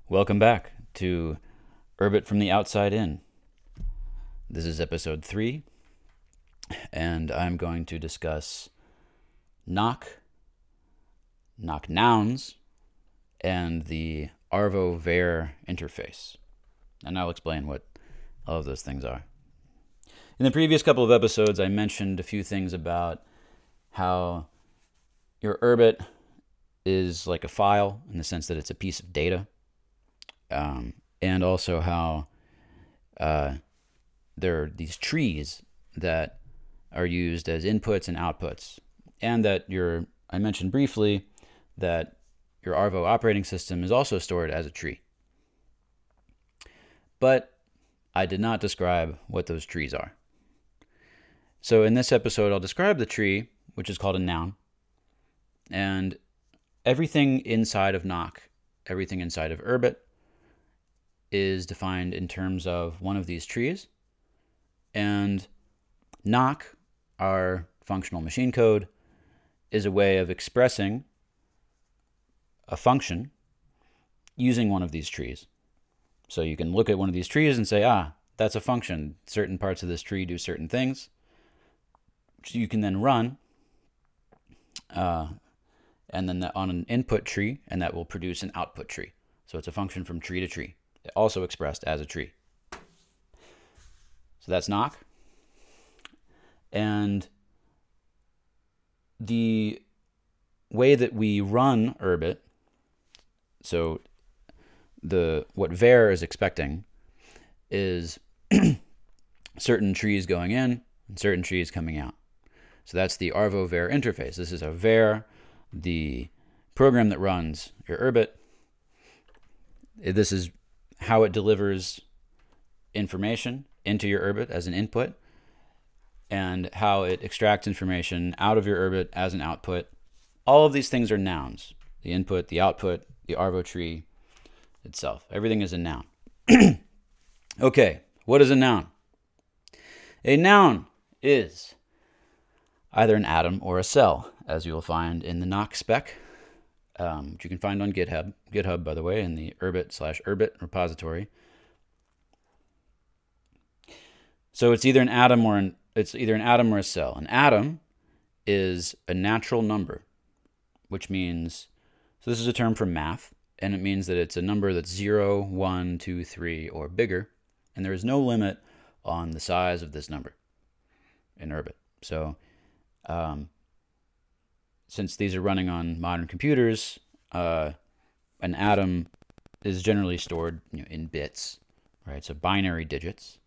Welcome back to Urbit from the Outside In. This is episode 3, and I'm going to discuss Nock nouns, and the Arvo Var Interface. And I'll explain what all of those things are. In the previous couple of episodes, I mentioned a few things about how your Urbit is like a file in the sense that it's a piece of data. And also how there are these trees that are used as inputs and outputs. And that I mentioned briefly that your Arvo operating system is also stored as a tree. But I did not describe what those trees are. So in this episode, I'll describe the tree, which is called a noun. And everything inside of Nock, everything inside of Urbit, is defined in terms of one of these trees. And Nock, our functional machine code, is a way of expressing a function using one of these trees. So you can look at one of these trees and say, that's a function. Certain parts of this tree do certain things. So you can then run and then on an input tree, and that will produce an output tree. So it's a function from tree to tree, also expressed as a tree. So that's Nock. And the way that we run Urbit, so what Vere is expecting is certain trees going in and certain trees coming out. So that's the Arvo Var Interface. This is a Vere, the program that runs your Urbit. This is how it delivers information into your Urbit as an input, and how it extracts information out of your Urbit as an output. All of these things are nouns. The input, the output, the Arvo tree itself. Everything is a noun. Okay, what is a noun? A noun is either an atom or a cell, as you will find in the Nock spec, which you can find on GitHub, by the way, in the Urbit/Urbit repository. So it's either an atom or a cell. An atom is a natural number, which means, so this is a term from math, and it means that it's a number that's 0, 1, 2, 3, or bigger, and there is no limit on the size of this number in Urbit. So since these are running on modern computers, an atom is generally stored in bits, right? So binary digits.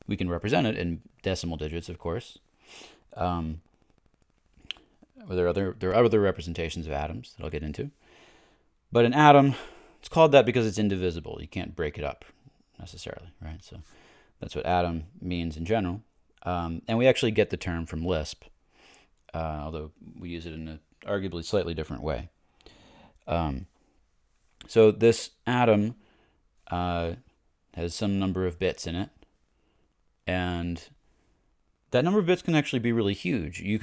We can represent it in decimal digits, of course. There are other representations of atoms that I'll get into. But an atom, it's called that because it's indivisible. You can't break it up necessarily, right? So that's what atom means in general. And we actually get the term from Lisp, although we use it in an arguably slightly different way. So this atom has some number of bits in it, and that number of bits can actually be really huge. You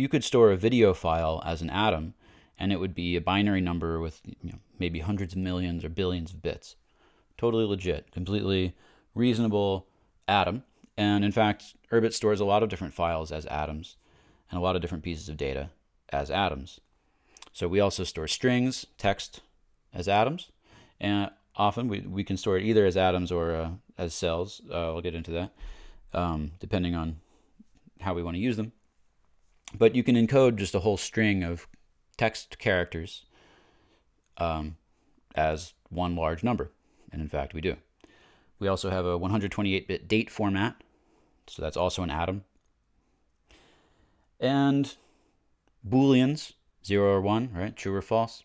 could store a video file as an atom, and it would be a binary number with maybe hundreds of millions or billions of bits. Totally legit, completely reasonable atom. And in fact, Urbit stores a lot of different files as atoms and a lot of different pieces of data as atoms. So we also store strings, text, as atoms. And often we can store it either as atoms or as cells. I'll get into that, depending on how we want to use them. But you can encode just a whole string of text characters as one large number. And in fact, we do. We also have a 128-bit date format, so that's also an atom. And Booleans, 0 or 1, right? True or false.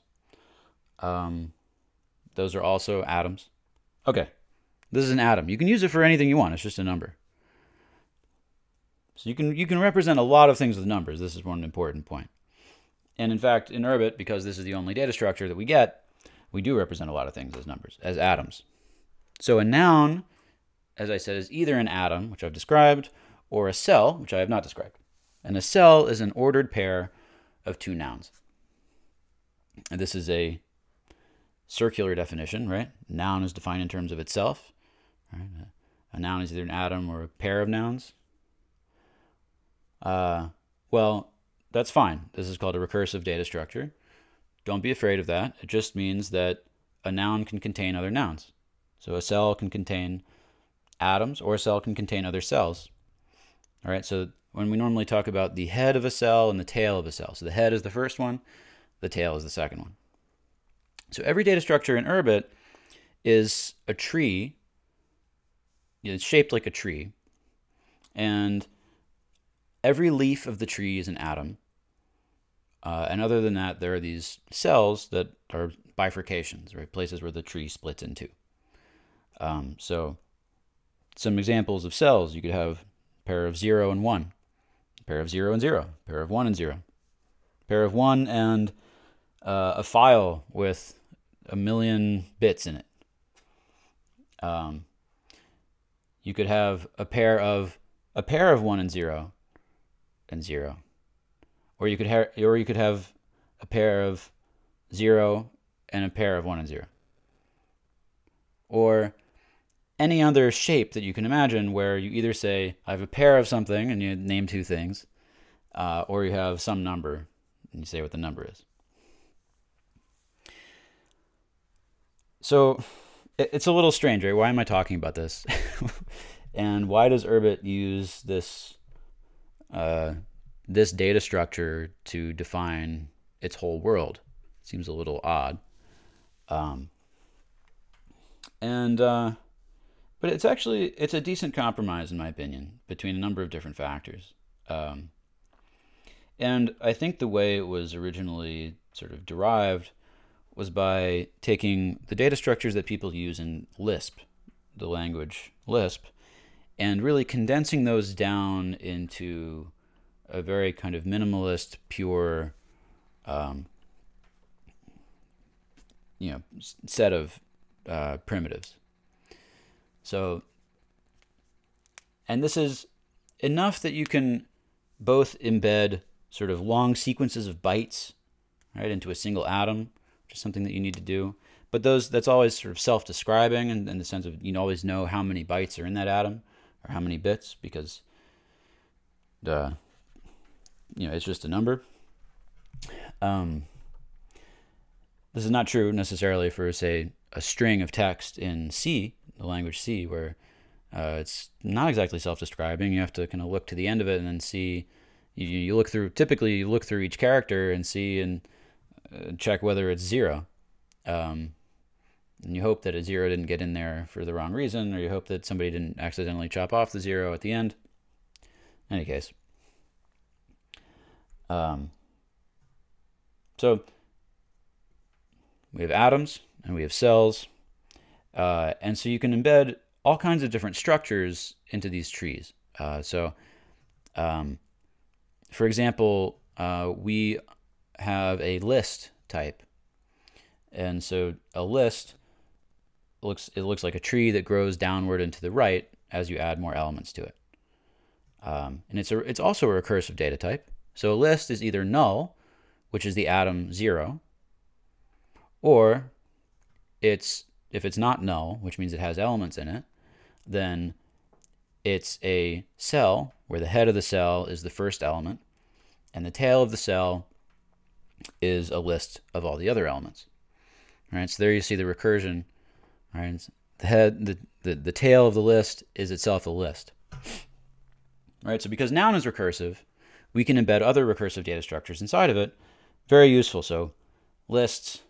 Those are also atoms. Okay, this is an atom. You can use it for anything you want. It's just a number. So you can represent a lot of things with numbers. This is one important point. And in fact, in Urbit, because this is the only data structure that we get, we do represent a lot of things as numbers, as atoms. So a noun, as I said, is either an atom, which I've described, or a cell, which I have not described. And a cell is an ordered pair of two nouns. And this is a circular definition, right? Noun is defined in terms of itself. Right? A noun is either an atom or a pair of nouns. Well, that's fine. This is called a recursive data structure. Don't be afraid of that. It just means that a noun can contain other nouns. So a cell can contain atoms, or a cell can contain other cells. All right, so when we normally talk about the head of a cell and the tail of a cell, so the head is the first one, the tail is the second one. So every data structure in Urbit is a tree. It's shaped like a tree, and every leaf of the tree is an atom. And other than that, there are these cells that are bifurcations, right? Places where the tree splits in two. So some examples of cells, you could have a pair of 0 and 1, a pair of 0 and 0, a pair of 1 and 0, a pair of 1 and a file with 1,000,000 bits in it. You could have a pair of 1 and 0 and 0. Or you could have a pair of 0 and a pair of 1 and 0. Or any other shape that you can imagine where you either say, I have a pair of something, and you name two things, or you have some number, and you say what the number is. So it's a little strange, right? Why am I talking about this? And why does Urbit use this this data structure to define its whole world? It seems a little odd. But it's a decent compromise, in my opinion, between a number of different factors. And I think the way it was originally sort of derived was by taking the data structures that people use in Lisp, the language Lisp, and really condensing those down into a very kind of minimalist, pure, set of primitives. So, and this is enough that you can both embed sort of long sequences of bytes, right, into a single atom, which is something that you need to do. But that's always sort of self-describing in the sense of you always know how many bytes are in that atom or how many bits, because it's just a number. This is not true necessarily for, say, a string of text in C, the language C, where it's not exactly self-describing. You have to kind of look to the end of it and then see. You look through. Typically, you look through each character and see and check whether it's 0. And you hope that a 0 didn't get in there for the wrong reason, or you hope that somebody didn't accidentally chop off the 0 at the end. In any case. So we have atoms and we have cells, and so you can embed all kinds of different structures into these trees. For example, we have a list type, and so a list looks like a tree that grows downward and to the right as you add more elements to it. And it's also a recursive data type. So a list is either null, which is the atom 0, or if it's not null, which means it has elements in it, then it's a cell where the head of the cell is the first element, and the tail of the cell is a list of all the other elements. All right, so there you see the recursion. All right, the head, the tail of the list is itself a list. All right, so because noun is recursive, we can embed other recursive data structures inside of it. Very useful. So lists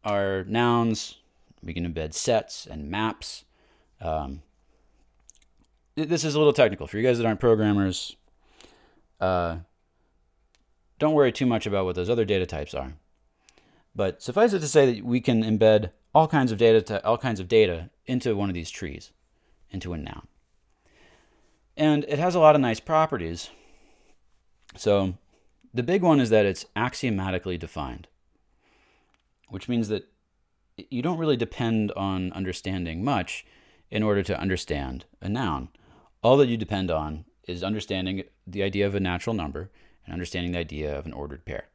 are nouns. We can embed sets and maps. This is a little technical. For you guys that aren't programmers, don't worry too much about what those other data types are. But suffice it to say that we can embed all kinds of data into one of these trees, into a noun. And it has a lot of nice properties. So the big one is that it's axiomatically defined, which means that you don't really depend on understanding much in order to understand a noun. All that you depend on is understanding the idea of a natural number and understanding the idea of an ordered pair.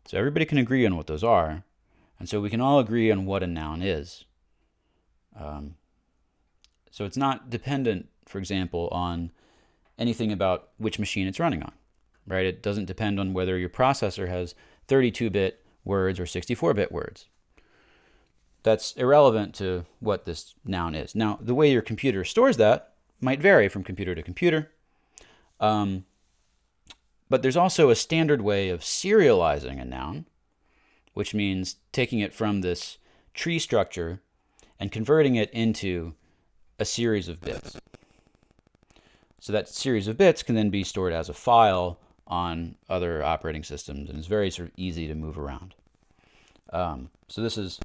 So everybody can agree on what those are, And so we can all agree on what a noun is. So it's not dependent, for example, on anything about which machine it's running on, right? It doesn't depend on whether your processor has 32-bit words or 64-bit words. That's irrelevant to what this noun is. Now, the way your computer stores that might vary from computer to computer. But there's also a standard way of serializing a noun, which means taking it from this tree structure and converting it into a series of bits. So that series of bits can then be stored as a file on other operating systems, and it's very sort of easy to move around. So this is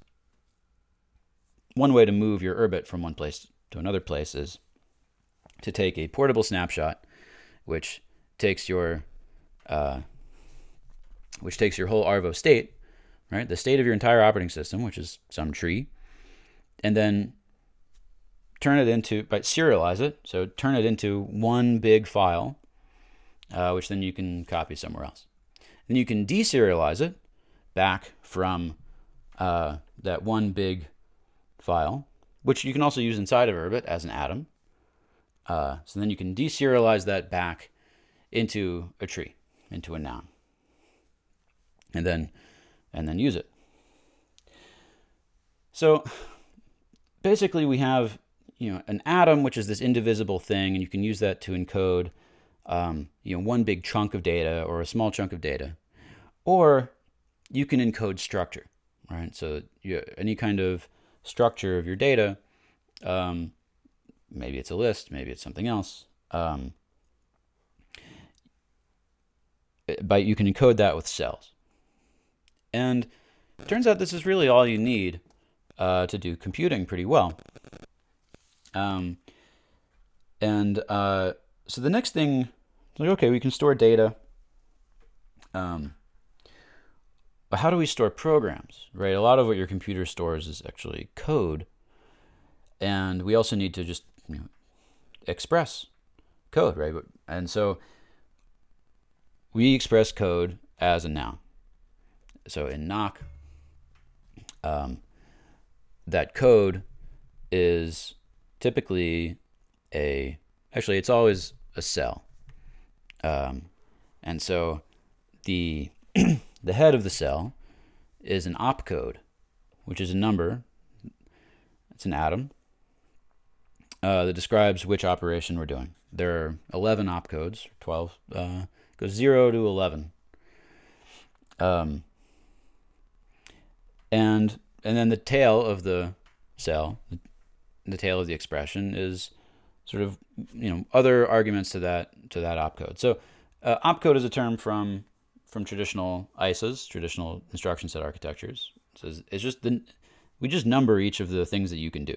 one way to move your Urbit from one place to another place, is to take a portable snapshot, which takes your whole Arvo state, right? The state of your entire operating system, which is some tree, and then turn it into, serialize it. So turn it into one big file, which then you can copy somewhere else. Then you can deserialize it back from that one big file, which you can also use inside of Urbit as an atom. So then you can deserialize that back into a tree, into a noun, and then use it. So basically we have, an atom, which is this indivisible thing, and you can use that to encode one big chunk of data or a small chunk of data, or you can encode structure, right? So any kind of structure of your data, maybe it's a list, maybe it's something else, but you can encode that with cells. And it turns out this is really all you need to do computing pretty well. So the next thing, like, okay, we can store data, but how do we store programs, right? A lot of what your computer stores is actually code, and we also need to just express code, right? And so we express code as a noun. So in Nock, that code is typically actually it's always a cell. And so the head of the cell is an opcode, which is a number. It's an atom that describes which operation we're doing. There are 11 opcodes, 12, goes 0 to 11. And then the tail of the cell, the tail of the expression, is sort of other arguments to that opcode. So opcode is a term from traditional ISAs, traditional instruction set architectures. So it's just we just number each of the things that you can do.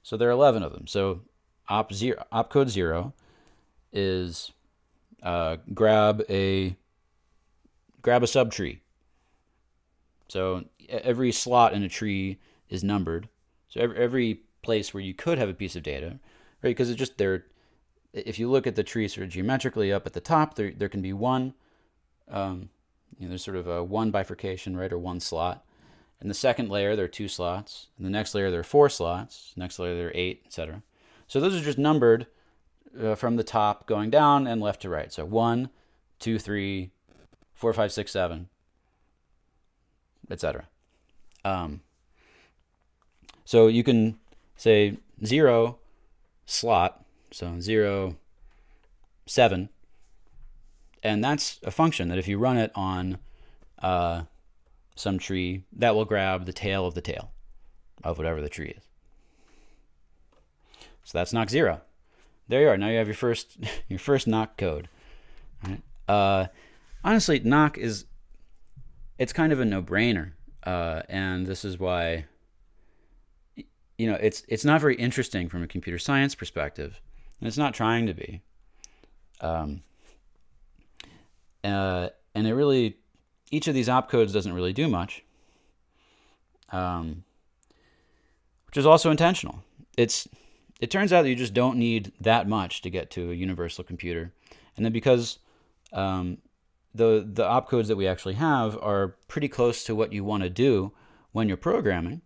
So there are 11 of them. So opcode 0 is grab a subtree. So every slot in a tree is numbered. So every place where you could have a piece of data, right? Because it's just there. If you look at the tree sort of geometrically up at the top, there can be one. There's sort of a one bifurcation, right, or one slot. In the second layer, there are 2 slots. In the next layer, there are 4 slots. Next layer, there are 8, etc. So those are just numbered from the top going down and left to right. So 1, 2, 3, 4, 5, 6, 7, etc. So you can say 0 slot, so 0, 7, and that's a function that if you run it on some tree, that will grab the tail of of whatever the tree is. So that's Nock 0. There you are. Now you have your first Nock code. All right. Honestly, Nock it's kind of a no-brainer, and this is why it's not very interesting from a computer science perspective, and it's not trying to be. And it really, each of these opcodes doesn't really do much, which is also intentional. It turns out that you just don't need that much to get to a universal computer, and then because the opcodes that we actually have are pretty close to what you want to do when you're programming,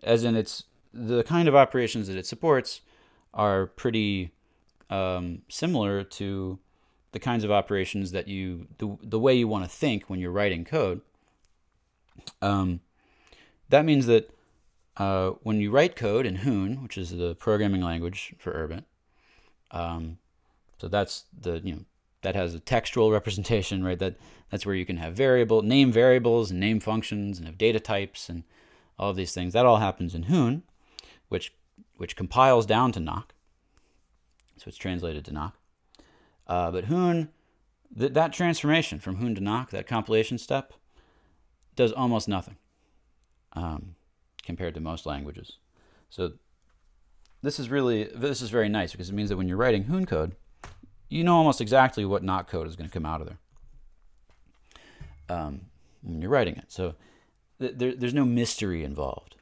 as in the kind of operations that it supports are pretty similar to the kinds of operations that the way you want to think when you're writing code. That means that when you write code in Hoon, which is the programming language for Urbit, so that's that has a textual representation, right? That's where you can have name variables and name functions and have data types and all of these things. That all happens in Hoon, which compiles down to Nock. So it's translated to Nock. But Hoon, that transformation from Hoon to Nock, that compilation step, does almost nothing compared to most languages. So this is very nice because it means that when you're writing Hoon code, you know almost exactly what Nock code is going to come out of there when you're writing it. So there's no mystery involved.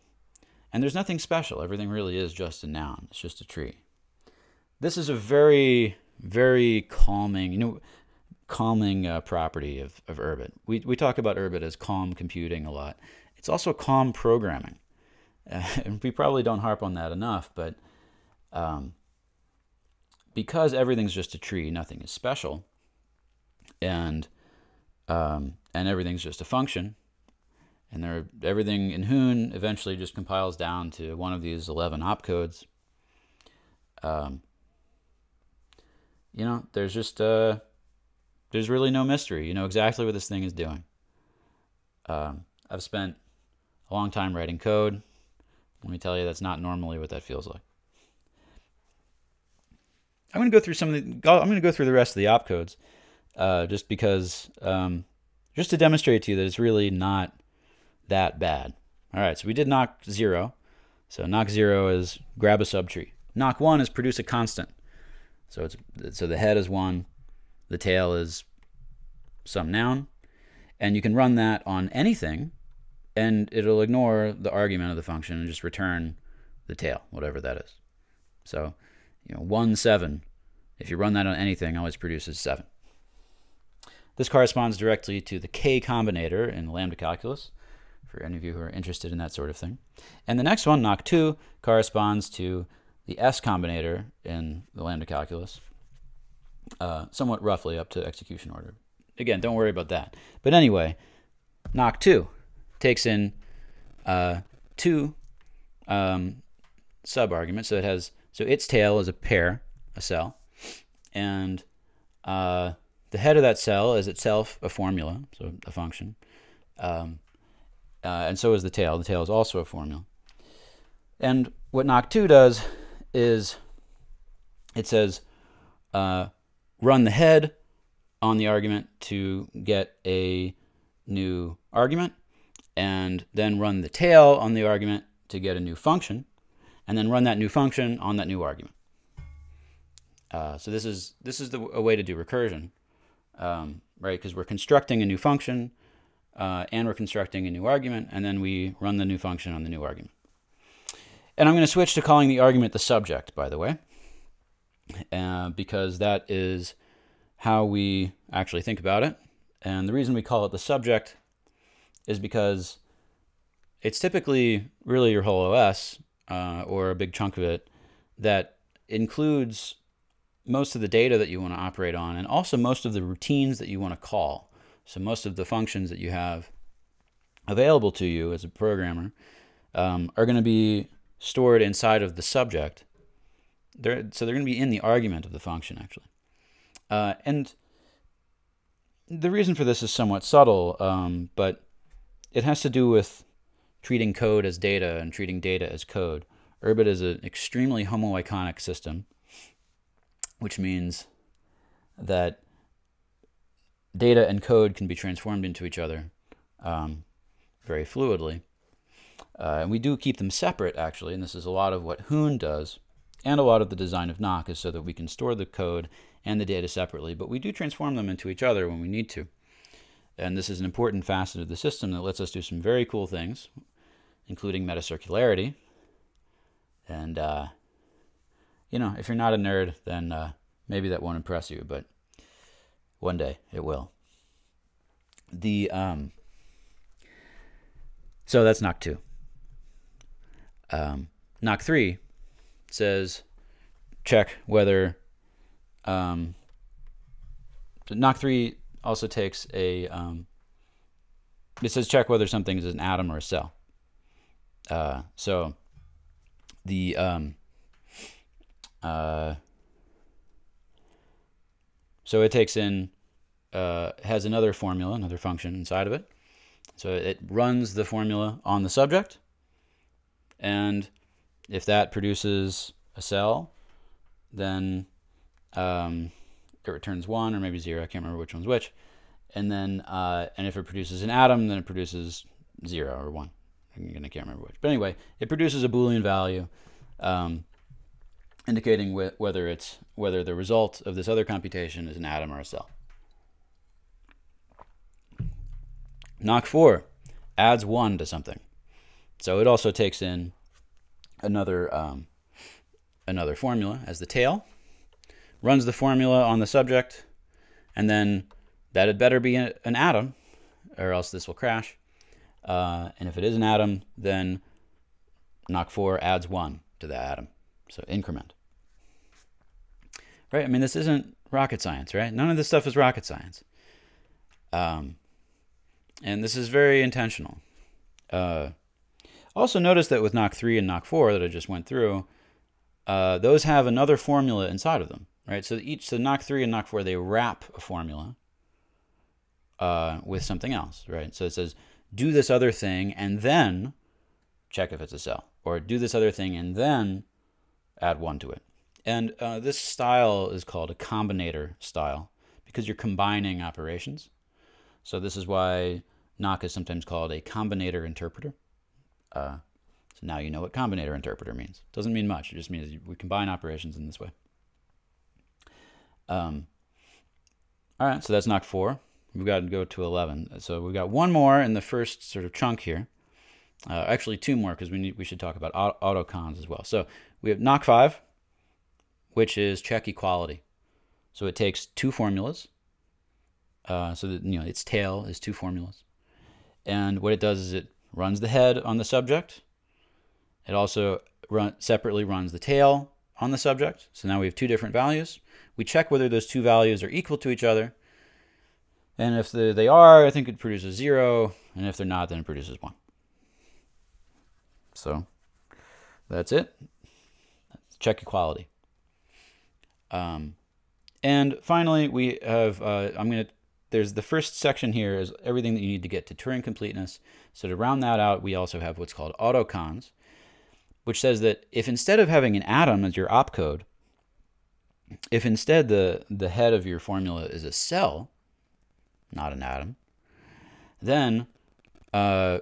And there's nothing special. Everything really is just a noun. It's just a tree. This is a very, very calming, property of Urbit. We talk about Urbit as calm computing a lot. It's also calm programming. And we probably don't harp on that enough, but because everything's just a tree, nothing is special, and everything's just a function, and everything in Hoon eventually just compiles down to one of these 11 opcodes. There's really no mystery. You know exactly what this thing is doing. I've spent a long time writing code. Let me tell you, that's not normally what that feels like. I'm going to go through the rest of the opcodes, just because, just to demonstrate to you that it's really not that bad. All right, so we did Nock 0. So Nock 0 is grab a subtree. Nock 1 is produce a constant. So the head is 1, the tail is some noun, and you can run that on anything, and it'll ignore the argument of the function and just return the tail, whatever that is. So 1, 7, if you run that on anything, always produces 7. This corresponds directly to the K combinator in lambda calculus, for any of you who are interested in that sort of thing. And the next one, Nock 2, corresponds to the S combinator in the lambda calculus, somewhat roughly up to execution order. Again, don't worry about that. But anyway, Nock 2 takes in 2 sub-arguments. So its tail is a pair, a cell, and the head of that cell is itself a formula, so a function, and so is the tail. The tail is also a formula. And what Nock 2 does is it says run the head on the argument to get a new argument, and then run the tail on the argument to get a new function, and then run that new function on that new argument. So this is a way to do recursion, right? Because we're constructing a new function, and we're constructing a new argument, and then we run the new function on the new argument. And I'm going to switch to calling the argument the subject, by the way, because that is how we actually think about it. And the reason we call it the subject is because it's typically really your whole OS, or a big chunk of it, that includes most of the data that you want to operate on, and also most of the routines that you want to call. So most of the functions that you have available to you as a programmer are going to be stored inside of the subject. So they're going to be in the argument of the function, actually. And the reason for this is somewhat subtle, but it has to do with treating code as data and treating data as code. Urbit is an extremely homoiconic system, which means that data and code can be transformed into each other very fluidly. And we do keep them separate, actually, and this is a lot of what Hoon does, and a lot of the design of Nock is so that we can store the code and the data separately, but we do transform them into each other when we need to. And this is an important facet of the system that lets us do some very cool things, including metacircularity. And, if you're not a nerd, then maybe that won't impress you, but one day it will. So that's Nock 2. Nock 3 says check whether Nock 3 also takes a it says check whether something is an atom or a cell. So it takes in has another formula, another function inside of it. So it runs the formula on the subject, and if that produces a cell, then it returns 1 or maybe 0. I can't remember which one's which. And then and if it produces an atom, then it produces 0 or 1. Again, I can't remember which. But anyway, it produces a Boolean value indicating whether the result of this other computation is an atom or a cell. Nock 4 adds 1 to something. So it also takes in another formula as the tail, runs the formula on the subject, and then that had better be an atom, or else this will crash. And if it is an atom, then Nock 4 adds 1 to that atom. So increment. Right? I mean, this isn't rocket science, right? None of this stuff is rocket science. And this is very intentional. Also notice that with Nock 3 and Nock 4 that I just went through, those have another formula inside of them, right? So Nock 3 and Nock 4, they wrap a formula with something else, right? So it says, do this other thing and then check if it's a cell, or do this other thing and then add 1 to it. And this style is called a combinator style because you're combining operations. So this is why Nock is sometimes called a combinator interpreter. So now you know what combinator interpreter means. It doesn't mean much. It just means we combine operations in this way. All right, so that's Nock 4. We've got to go to 11. So we've got one more in the first sort of chunk here. Actually, 2 more because we should talk about autocons as well. So we have Nock 5, which is check equality. So it takes 2 formulas. So that, its tail is 2 formulas. And what it does is it runs the head on the subject. It also separately runs the tail on the subject. So now we have 2 different values. We check whether those 2 values are equal to each other. And if they are, I think it produces 0. And if they're not, then it produces 1. So that's it. Check equality. And finally, we have, there's the first section here is everything that you need to get to Turing completeness. So to round that out, we also have what's called autocons, which says that if instead of having an atom as your opcode, if instead the head of your formula is a cell, not an atom, then we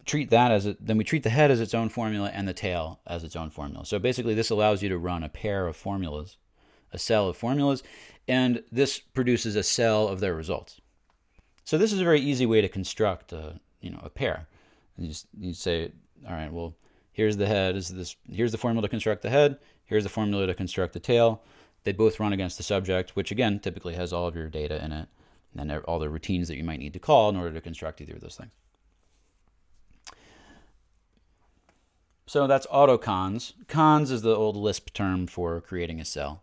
treat the head as its own formula and the tail as its own formula. So basically, this allows you to run a pair of formulas, a cell of formulas, and this produces a cell of their results. So this is a very easy way to construct a pair. You say, all right, well, here's the head. Here's the formula to construct the head. Here's the formula to construct the tail. They both run against the subject, which again typically has all of your data in it, and all the routines that you might need to call in order to construct either of those things. So that's autocons. Cons is the old Lisp term for creating a cell.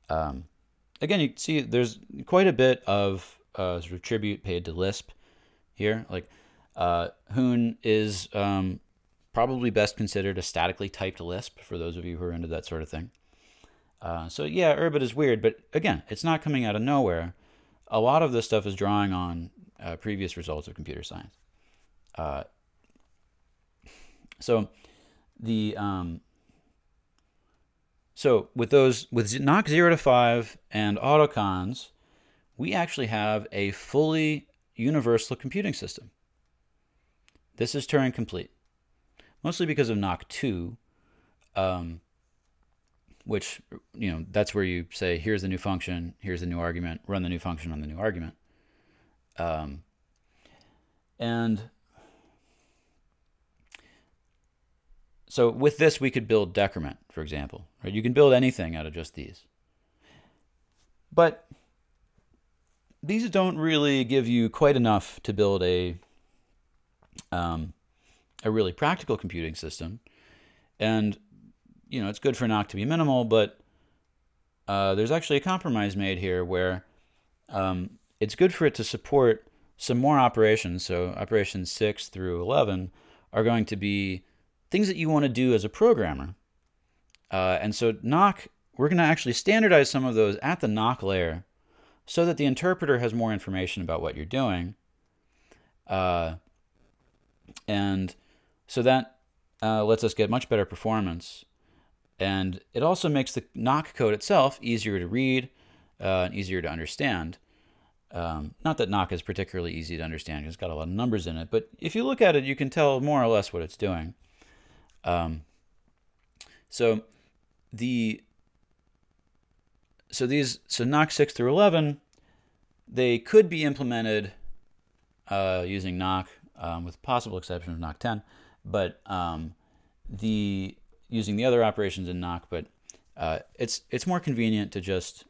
Again, you see there's quite a bit of sort of tribute paid to Lisp here. Like Hoon is probably best considered a statically typed Lisp for those of you who are into that sort of thing. So yeah, Urbit is weird, but again, it's not coming out of nowhere. A lot of this stuff is drawing on previous results of computer science. So with Nock 0 to 5 and autocons, we actually have a fully universal computing system. This is Turing complete, mostly because of Nock 2, which, that's where you say, here's the new function, here's the new argument, run the new function on the new argument. And so with this, we could build decrement, for example. Right? You can build anything out of just these. But these don't really give you quite enough to build a really practical computing system. And, you know, it's good for Nock to be minimal, but there's actually a compromise made here where it's good for it to support some more operations. So operations 6 through 11 are going to be things that you want to do as a programmer. And so Nock, we're going to actually standardize some of those at the Nock layer so that the interpreter has more information about what you're doing. And so that lets us get much better performance. And it also makes the Nock code itself easier to read and easier to understand. Not that Nock is particularly easy to understand, it's got a lot of numbers in it, but if you look at it, you can tell more or less what it's doing. So Nock 6 through 11, they could be implemented using Nock, with possible exception of Nock 10, but using the other operations in Nock, but it's more convenient to just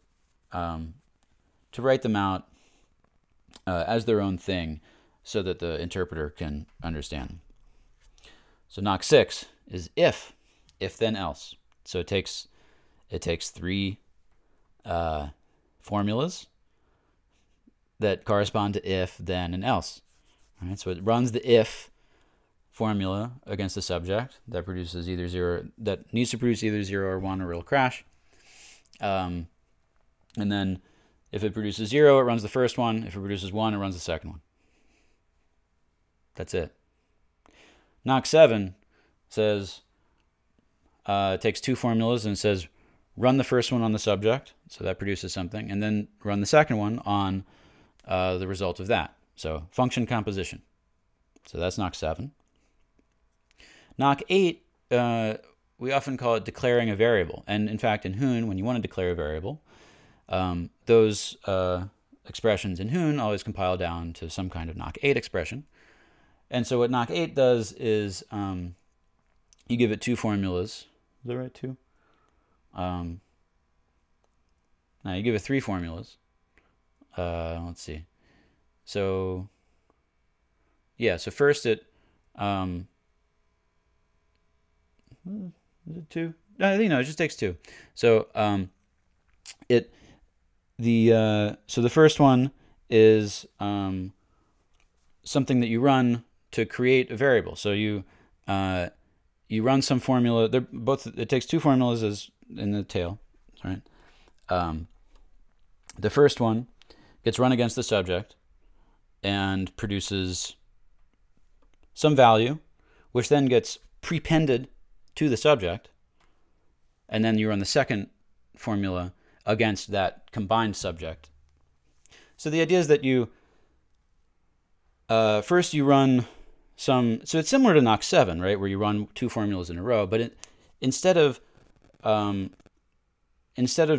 to write them out as their own thing so that the interpreter can understand them. So Nock 6 is if then else. So it takes 3 formulas that correspond to if, then, and else. All right, so it runs the if formula against the subject that produces either 0, that needs to produce either 0 or 1 or it'll crash. And then if it produces 0, it runs the first one. If it produces 1, it runs the second one. That's it. Nock 7 says, it takes 2 formulas and says, run the first one on the subject, so that produces something, and then run the second one on the result of that. So function composition. So that's Nock 7. Nock 8, we often call it declaring a variable. And in fact, in Hoon, when you want to declare a variable, those expressions in Hoon always compile down to some kind of Nock 8 expression. And so what Nock 8 does is you give it 2 formulas. Is that right, 2? Now you give it 3 formulas. Let's see. So yeah, so first it is it 2? I think no, it just takes 2. So so the first one is something that you run to create a variable. So you run some formula. They're both. It takes 2 formulas as in the tail, right? The first one gets run against the subject and produces some value, which then gets prepended to the subject, and then you run the second formula against that combined subject. So the idea is that you first you run some. So it's similar to Nock 7, right, where you run 2 formulas in a row, but instead of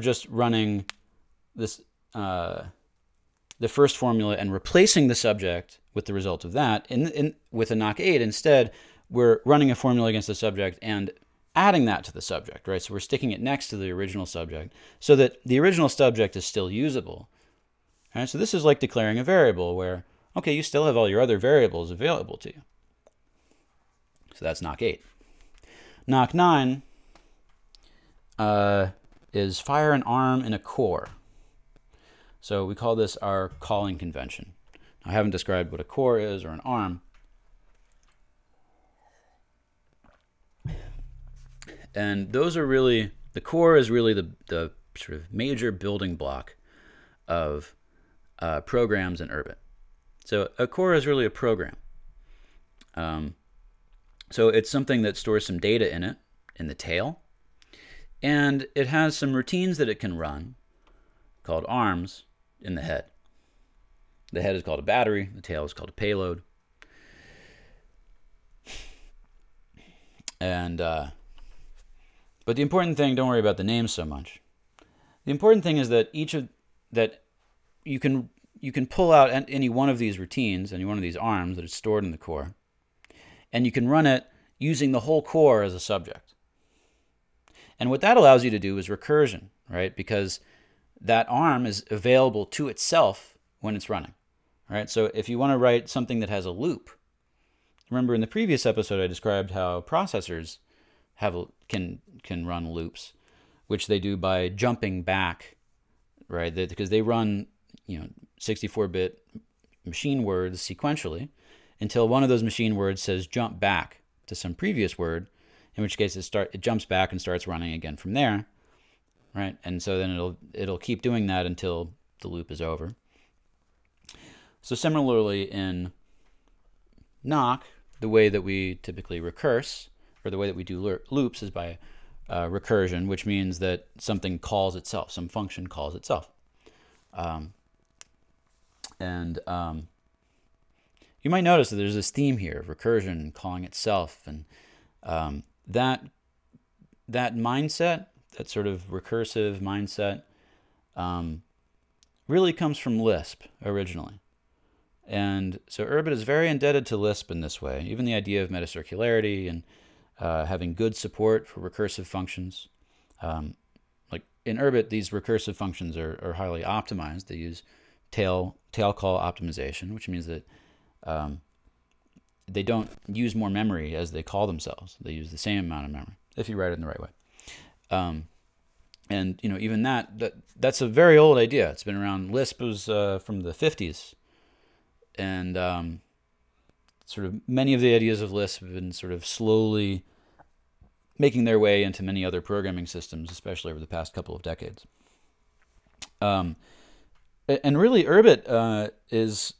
just running this the first formula and replacing the subject with the result of that, with a Nock 8, instead we're running a formula against the subject and adding that to the subject, right? So we're sticking it next to the original subject so that the original subject is still usable. All right? So this is like declaring a variable where, okay, you still have all your other variables available to you. So that's Nock 8. Nock 9 is fire an arm in a core. So we call this our calling convention. I haven't described what a core is or an arm. And those are really, the core is really the sort of major building block of programs in Urbit. So a core is really a program. So it's something that stores some data in it, in the tail. And it has some routines that it can run called arms in the head. The head is called a battery. The tail is called a payload. And but the important thing, don't worry about the names so much. The important thing is that you can pull out any one of these routines, any one of these arms that is stored in the core, and you can run it using the whole core as a subject. And what that allows you to do is recursion, right? Because that arm is available to itself when it's running. All right, so if you want to write something that has a loop, remember in the previous episode I described how processors can run loops, which they do by jumping back, right? Because they run 64-bit machine words sequentially until one of those machine words says jump back to some previous word, in which case it jumps back and starts running again from there, right? And so then it'll keep doing that until the loop is over. So similarly in Nock, the way that we typically recurse, or the way that we do loops, is by recursion, which means that something calls itself, some function calls itself. You might notice that there's this theme here of recursion calling itself, and that mindset, that sort of recursive mindset, really comes from Lisp originally. And so Urbit is very indebted to Lisp in this way. Even the idea of metacircularity and having good support for recursive functions. Like in Urbit, these recursive functions are highly optimized. They use tail call optimization, which means that they don't use more memory as they call themselves. They use the same amount of memory if you write it in the right way. And even that's a very old idea. It's been around. Lisp was from the 50s. And sort of many of the ideas of Lisp have been sort of slowly making their way into many other programming systems, especially over the past couple of decades. And really, Urbit is,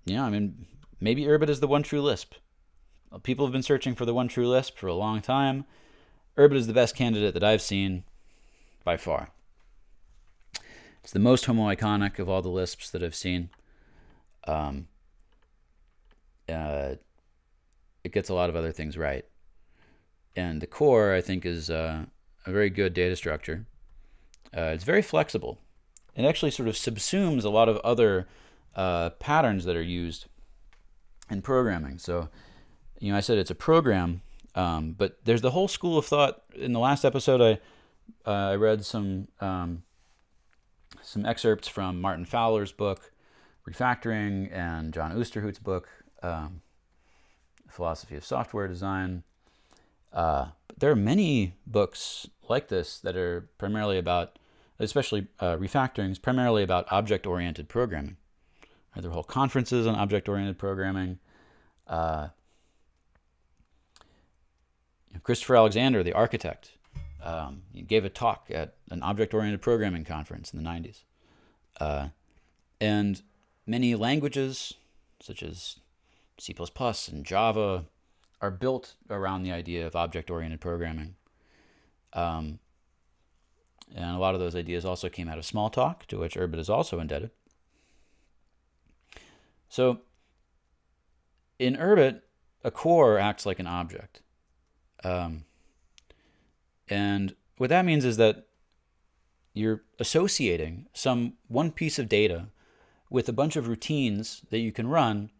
maybe Urbit is the one true Lisp. People have been searching for the one true Lisp for a long time. Urbit is the best candidate that I've seen by far. It's the most homoiconic of all the Lisps that I've seen. It gets a lot of other things right. And the core, I think, is a very good data structure. It's very flexible. It actually sort of subsumes a lot of other patterns that are used in programming. So, I said it's a program, but there's the whole school of thought. In the last episode, I read some excerpts from Martin Fowler's book, Refactoring, and John Oosterhout's book, Philosophy of Software Design. There are many books like this that are primarily about, especially Refactoring, is primarily about object-oriented programming. There are whole conferences on object-oriented programming. Christopher Alexander, the architect, he gave a talk at an object-oriented programming conference in the 90s. And many languages, such as C++ and Java, are built around the idea of object-oriented programming. And a lot of those ideas also came out of Smalltalk, to which Urbit is also indebted. So in Urbit, a core acts like an object. And what that means is that you're associating one piece of data with a bunch of routines that you can run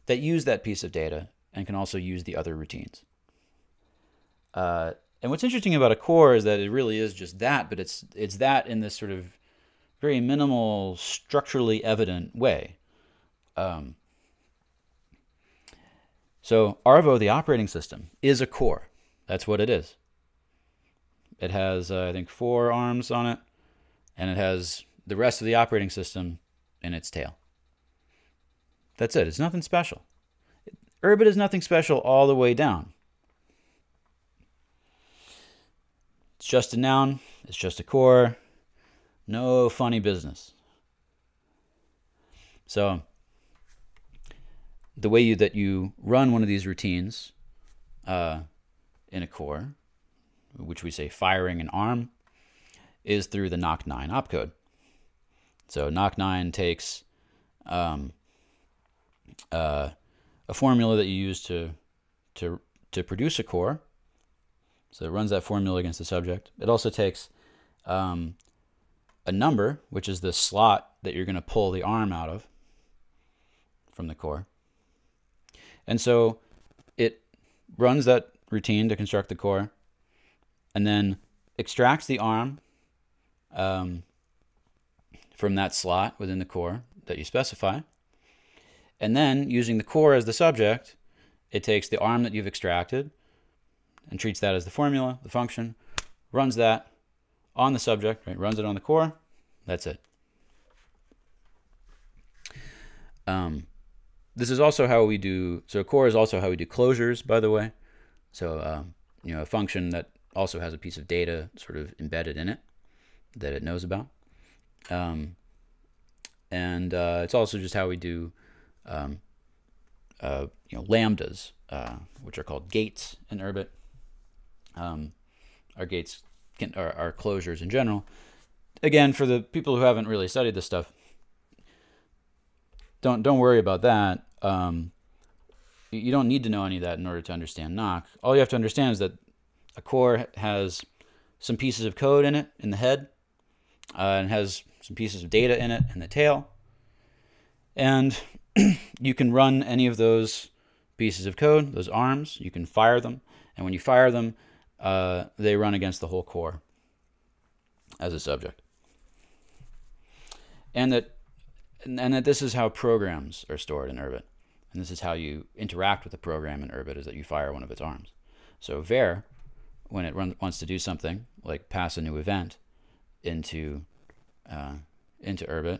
that use that piece of data and can also use the other routines. And what's interesting about a core is that it really is just that, but it's that in this sort of very minimal, structurally evident way. So Arvo, the operating system, is a core. That's what it is. It has, I think, 4 arms on it, and it has the rest of the operating system in its tail. That's it. It's nothing special. Urbit is nothing special all the way down. It's just a noun. It's just a core. No funny business. So the way that you run one of these routines in a core, which we say firing an arm, is through the Nock 9 opcode. So Nock 9 takes a formula that you use to produce a core. So it runs that formula against the subject. It also takes a number, which is the slot that you're going to pull the arm out of from the core. And so it runs that routine to construct the core, and then extracts the arm from that slot within the core that you specify. And then, using the core as the subject, it takes the arm that you've extracted and treats that as the formula, the function, runs that on the subject, right? Runs it on the core. That's it. This is also how we do, so core is also how we do closures, by the way. So, you know, a function that also has a piece of data sort of embedded in it that it knows about. It's also just how we do, you know, lambdas, which are called gates in Urbit. Our gates are closures in general. Again, for the people who haven't really studied this stuff, don't worry about that. You don't need to know any of that in order to understand Nock. All you have to understand is that a core has some pieces of code in it in the head, and has some pieces of data in it in the tail. And you can run any of those pieces of code, those arms, you can fire them. And when you fire them, they run against the whole core as a subject. And that this is how programs are stored in Urbit. And this is how you interact with the program in Urbit, is that you fire one of its arms. So Vere, when it wants to do something, like pass a new event into Urbit,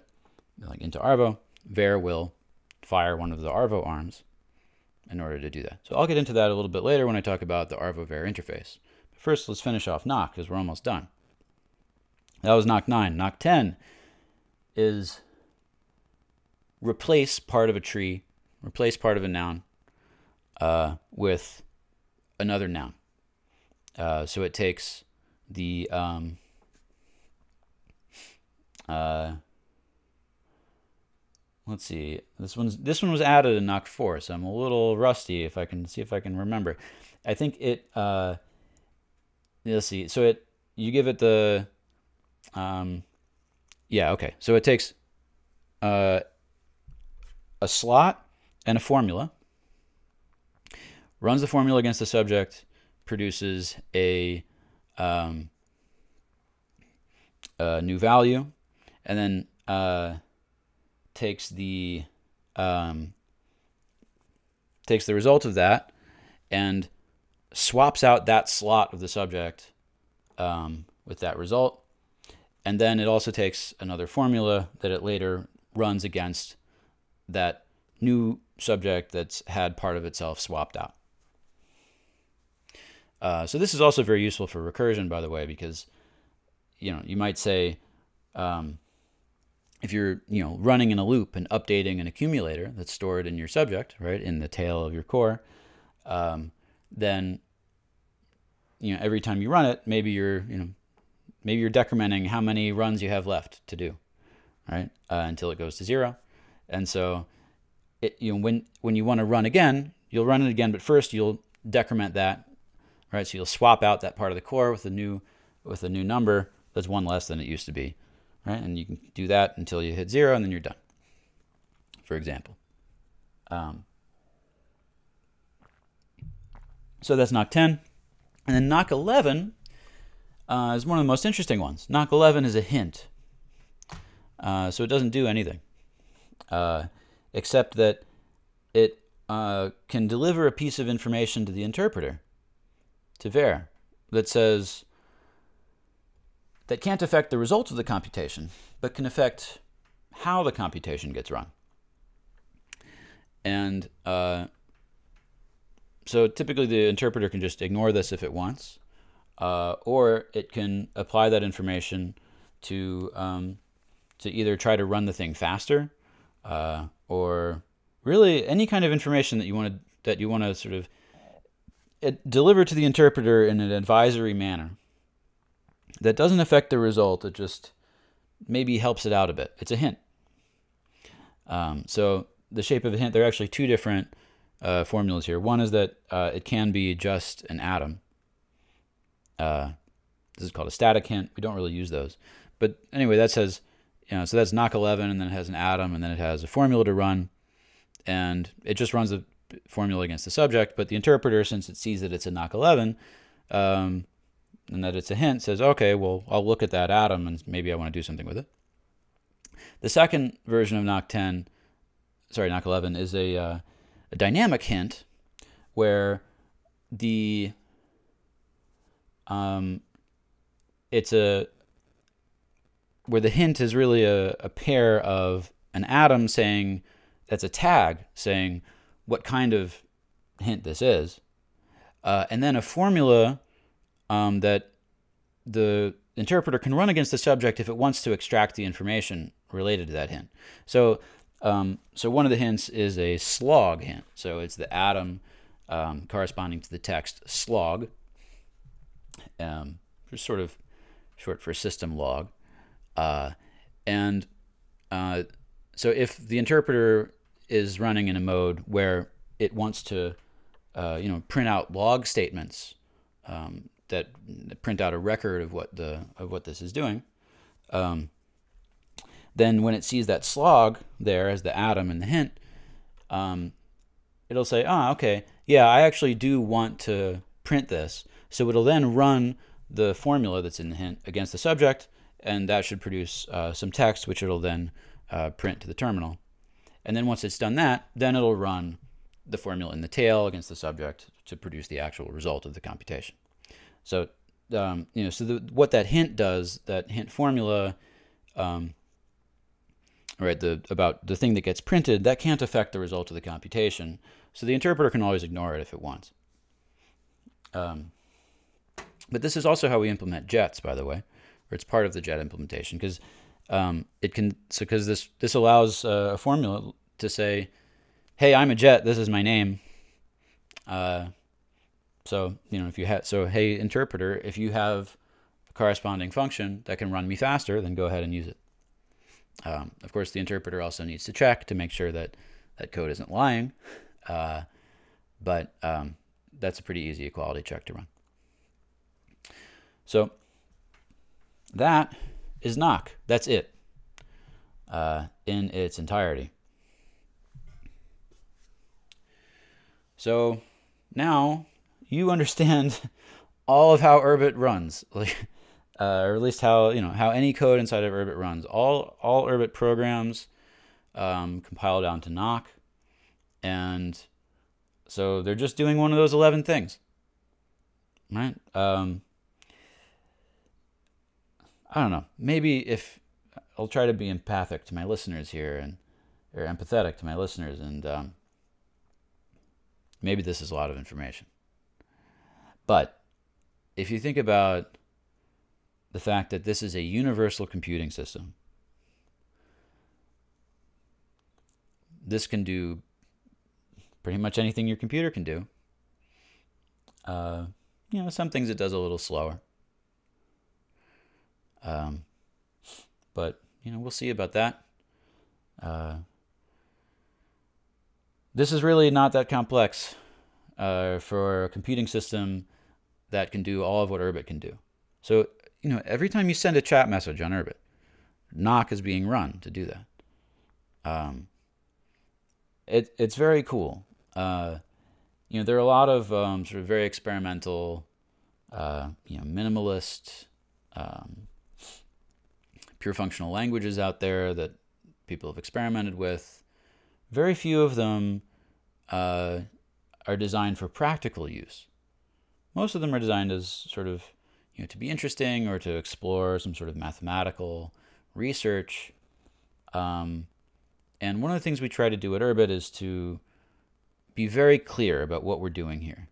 like into Arvo, Vere will fire one of the Arvo arms in order to do that. So I'll get into that a little bit later when I talk about the Arvo Var Interface. But first, let's finish off Nock, because we're almost done. That was Nock 9. Nock 10 is replace part of a tree, replace part of a noun with another noun. So it takes the let's see. This one was added in Nock 4, so I'm a little rusty. If I can see if I can remember, I think it. Let's see. So you give it the. Yeah. Okay. So it takes a slot and a formula. Runs the formula against the subject, produces a new value, and then takes the result of that and swaps out that slot of the subject with that result. And then it also takes another formula that it later runs against that new subject that's had part of itself swapped out. So this is also very useful for recursion, by the way, because you might say if you're running in a loop and updating an accumulator that's stored in your subject, right, in the tail of your core, then every time you run it, maybe you're decrementing how many runs you have left to do, right, until it goes to 0. And so when you want to run again, you'll run it again, but first you'll decrement that, right? So you'll swap out that part of the core with a new number that's one less than it used to be, right? And you can do that until you hit 0, and then you're done, for example. So that's Nock 10. And then Nock 11 is one of the most interesting ones. Nock 11 is a hint. So it doesn't do anything, except that it can deliver a piece of information to the interpreter, to Vere, that can't affect the result of the computation, but can affect how the computation gets run. And so typically the interpreter can just ignore this if it wants, or it can apply that information to either try to run the thing faster, or really any kind of information that you want to sort of deliver to the interpreter in an advisory manner that doesn't affect the result. It just maybe helps it out a bit. It's a hint. So the shape of a hint, there are actually two different formulas here. One is that it can be just an atom. This is called a static hint. We don't really use those. But anyway, that says, so that's Nock 11, and then it has an atom, and then it has a formula to run, and it just runs the formula against the subject. But the interpreter, since it sees that it's a Nock 11, and that it's a hint, says, okay, well, I'll look at that atom, and maybe I want to do something with it. The second version of Nock 11 is a dynamic hint where the where the hint is really a pair of an atom saying, that's a tag saying what kind of hint this is, and then a formula that the interpreter can run against the subject if it wants to extract the information related to that hint. So one of the hints is a slog hint. So it's the atom corresponding to the text slog, just sort of short for system log. So if the interpreter is running in a mode where it wants to print out log statements that print out a record of what this is doing, then when it sees that slog there as the atom in the hint, it'll say, okay, yeah, I actually do want to print this. So it'll then run the formula that's in the hint against the subject, and that should produce some text, which it'll then print to the terminal. And then once it's done that, then it'll run the formula in the tail against the subject to produce the actual result of the computation. So, what that hint does, that hint formula, about the thing that gets printed, that can't affect the result of the computation. So the interpreter can always ignore it if it wants. But this is also how we implement jets, by the way, or it's part of the jet implementation, because this allows a formula to say, hey, I'm a jet, this is my name. Hey interpreter, if you have a corresponding function that can run me faster, then go ahead and use it. Of course, the interpreter also needs to check to make sure that that code isn't lying, but that's a pretty easy equality check to run. So that is Nock. That's it in its entirety. So now you understand all of how Urbit runs, or at least how any code inside of Urbit runs. All Urbit programs compile down to Nock, and so they're just doing one of those 11 things, right? I don't know. Maybe if I'll try to be empathic to my listeners here, or empathetic to my listeners, and maybe this is a lot of information. But if you think about the fact that this is a universal computing system, this can do pretty much anything your computer can do. Some things it does a little slower. But we'll see about that. This is really not that complex for a computing system that can do all of what Urbit can do. So, every time you send a chat message on Urbit, Nock is being run to do that. It's very cool. There are a lot of sort of very experimental, minimalist, pure functional languages out there that people have experimented with. Very few of them are designed for practical use. Most of them are designed as sort of, to be interesting or to explore some sort of mathematical research. And one of the things we try to do at Urbit is to be very clear about what we're doing here.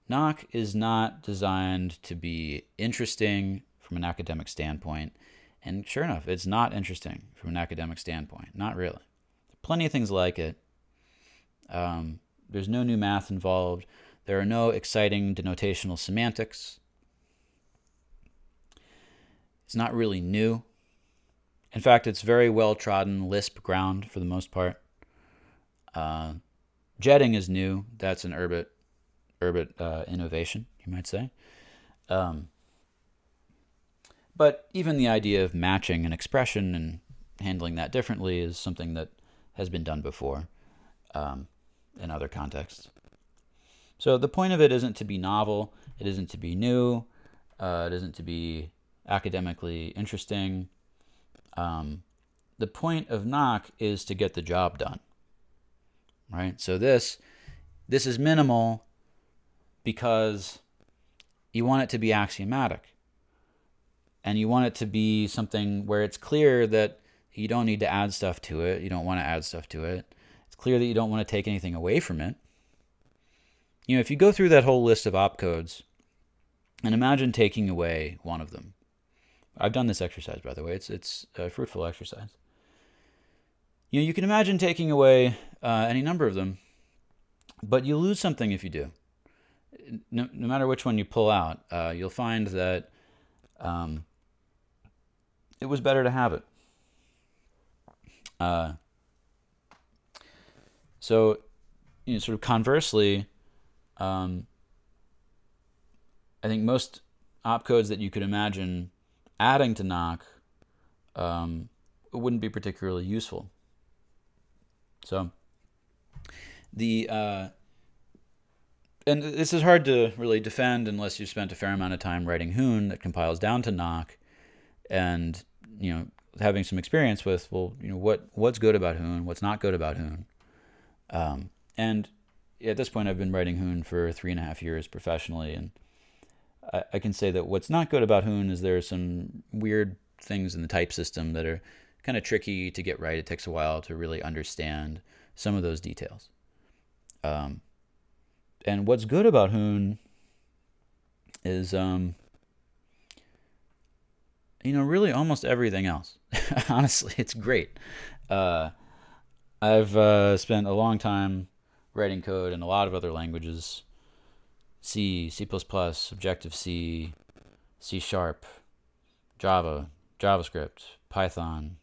Nock is not designed to be interesting from an academic standpoint. And sure enough, it's not interesting from an academic standpoint. Not really. Plenty of things like it. There's no new math involved. There are no exciting denotational semantics. It's not really new. In fact, it's very well-trodden Lisp ground for the most part. Jetting is new. That's an Urbit innovation, you might say. But even the idea of matching an expression and handling that differently is something that has been done before in other contexts. So the point of it isn't to be novel. It isn't to be new. It isn't to be academically interesting. the point of Nock is to get the job done, right? So this is minimal because you want it to be axiomatic. And you want it to be something where it's clear that you don't need to add stuff to it. You don't want to add stuff to it. It's clear that you don't want to take anything away from it. You know, if you go through that whole list of opcodes and imagine taking away one of them. I've done this exercise, by the way. It's a fruitful exercise. You know, you can imagine taking away any number of them, but you lose something if you do. No matter which one you pull out, you'll find that it was better to have it. So, you know, sort of conversely, I think most opcodes that you could imagine adding to Nock wouldn't be particularly useful. So, and this is hard to really defend unless you've spent a fair amount of time writing Hoon that compiles down to Nock, and you know, having some experience with, well, you know, what's good about Hoon, what's not good about Hoon, and at this point I've been writing Hoon for 3.5 years professionally, and I can say that what's not good about Hoon is there are some weird things in the type system that are kind of tricky to get right. It takes a while to really understand some of those details. And what's good about Hoon is, you know, really almost everything else. Honestly, it's great. I've spent a long time writing code in a lot of other languages. C, C++, Objective-C, C#, Java, JavaScript, Python,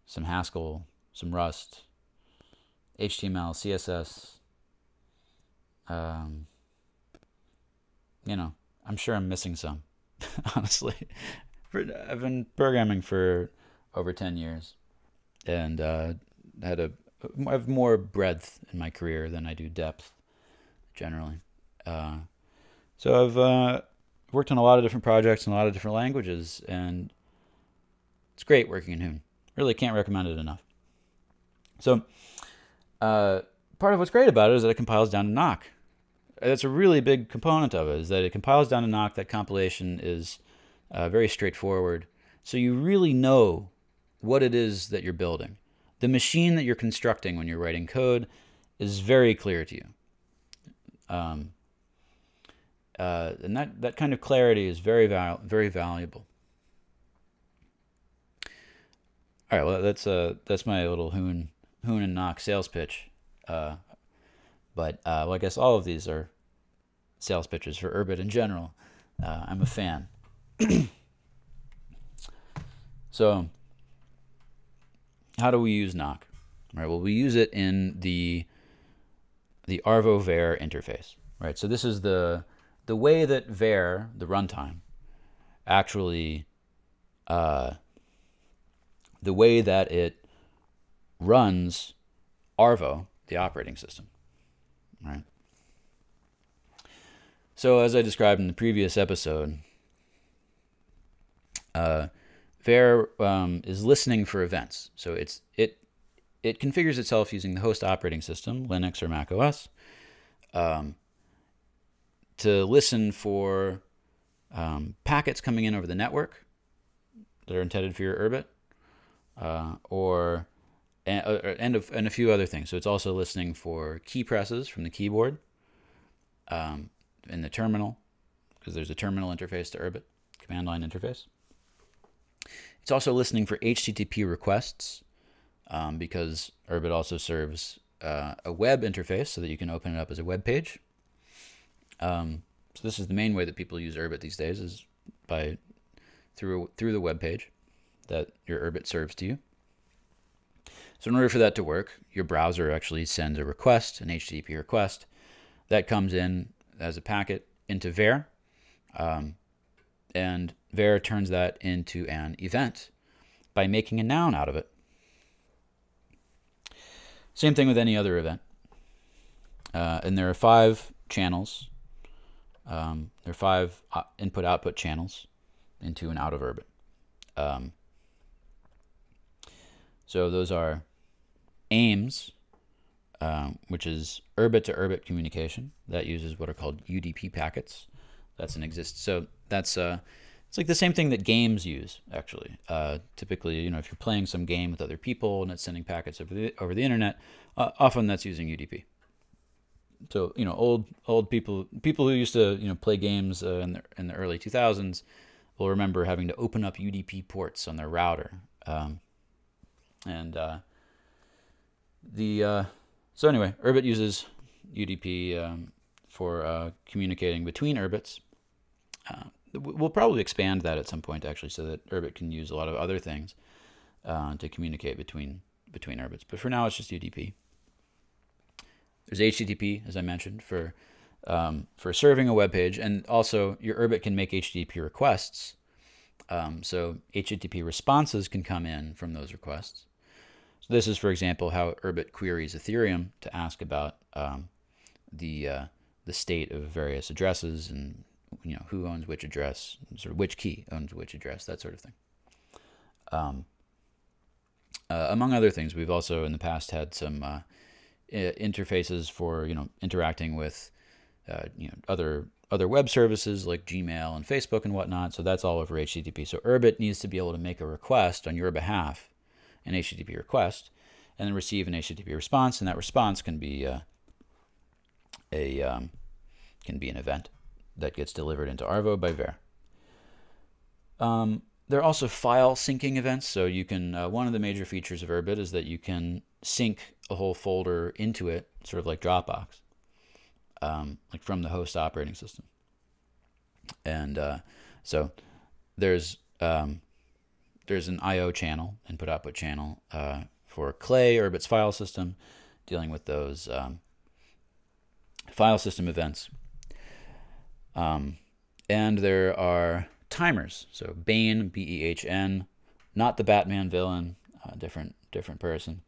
some Haskell, some Rust, HTML, CSS. You know, I'm sure I'm missing some, honestly. I've been programming for over 10 years, and I have more breadth in my career than I do depth, generally. So I've worked on a lot of different projects in a lot of different languages, and it's great working in Hoon. Really can't recommend it enough. So part of what's great about it is that it compiles down to Nock. That's a really big component of it, is that it compiles down to Nock. That compilation is very straightforward. So you really know what it is that you're building. The machine that you're constructing when you're writing code is very clear to you. And that kind of clarity is very valuable. All right, well, that's my little Hoon and Nock sales pitch. But well, I guess all of these are sales pitches for Urbit in general. I'm a fan. So, how do we use Nock? Right. Well, we use it in the Arvo Var interface. Right. So this is the way that Vere, the runtime, actually the way that it runs Arvo, the operating system. Right. So as I described in the previous episode, Vere is listening for events. So it configures itself using the host operating system, Linux or Mac OS, to listen for packets coming in over the network that are intended for your Urbit, and a few other things. So it's also listening for key presses from the keyboard in the terminal, because there's a terminal interface to Urbit, command line interface. It's also listening for HTTP requests, because Urbit also serves a web interface so that you can open it up as a web page. So this is the main way that people use Urbit these days, is through the web page that your Urbit serves to you. So in order for that to work, your browser actually sends a request, an HTTP request, that comes in as a packet into Vere, and Vere turns that into an event by making a noun out of it. Same thing with any other event. And there are 5 channels. There are 5 input-output channels into and out of Urbit. So those are aims, which is Urbit to Urbit communication. That uses what are called UDP packets. That's an exist. So that's it's like the same thing that games use, actually. Typically, you know, if you're playing some game with other people and it's sending packets over the internet, often that's using UDP. So, you know, old people who used to, you know, play games in the early 2000s will remember having to open up UDP ports on their router. So anyway, Urbit uses UDP for communicating between Urbits. We'll probably expand that at some point, actually, so that Urbit can use a lot of other things to communicate between Urbits. But for now, it's just UDP. There's HTTP, as I mentioned, for serving a web page, and also your Urbit can make HTTP requests. So HTTP responses can come in from those requests. So this is, for example, how Urbit queries Ethereum to ask about the state of various addresses, and you know, who owns which address, sort of which key owns which address, that sort of thing. Among other things, we've also in the past had some interfaces for, you know, interacting with you know, other web services like Gmail and Facebook and whatnot. So that's all over HTTP. So Urbit needs to be able to make a request on your behalf, an HTTP request, and then receive an HTTP response, and that response can be an event that gets delivered into Arvo by Vere. There are also file syncing events. So you can, one of the major features of Urbit is that you can sync a whole folder into it, sort of like Dropbox, like from the host operating system. And so there's an I/O channel, input-output channel, for Clay, Urbit's file system, dealing with those file system events. And there are timers. So Behn, B-E-H-N, not the Batman villain, different person,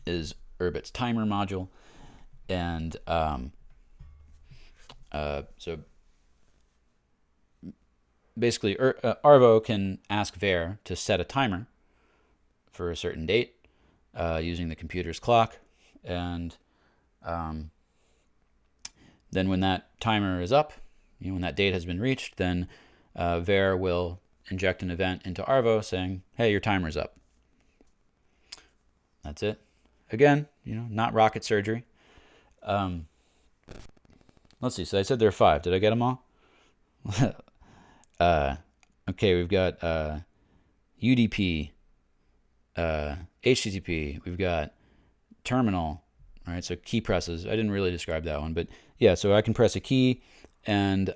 is Urbit's timer module. And so basically Arvo can ask Vere to set a timer for a certain date using the computer's clock. And then when that timer is up, you know, when that date has been reached, then Vere will inject an event into Arvo saying, hey, your timer's up. That's it. Again, you know, not rocket surgery. Let's see. So I said there are 5. Did I get them all? Okay, we've got UDP, HTTP. We've got terminal. All right, so key presses. I didn't really describe that one, but yeah, so I can press a key, and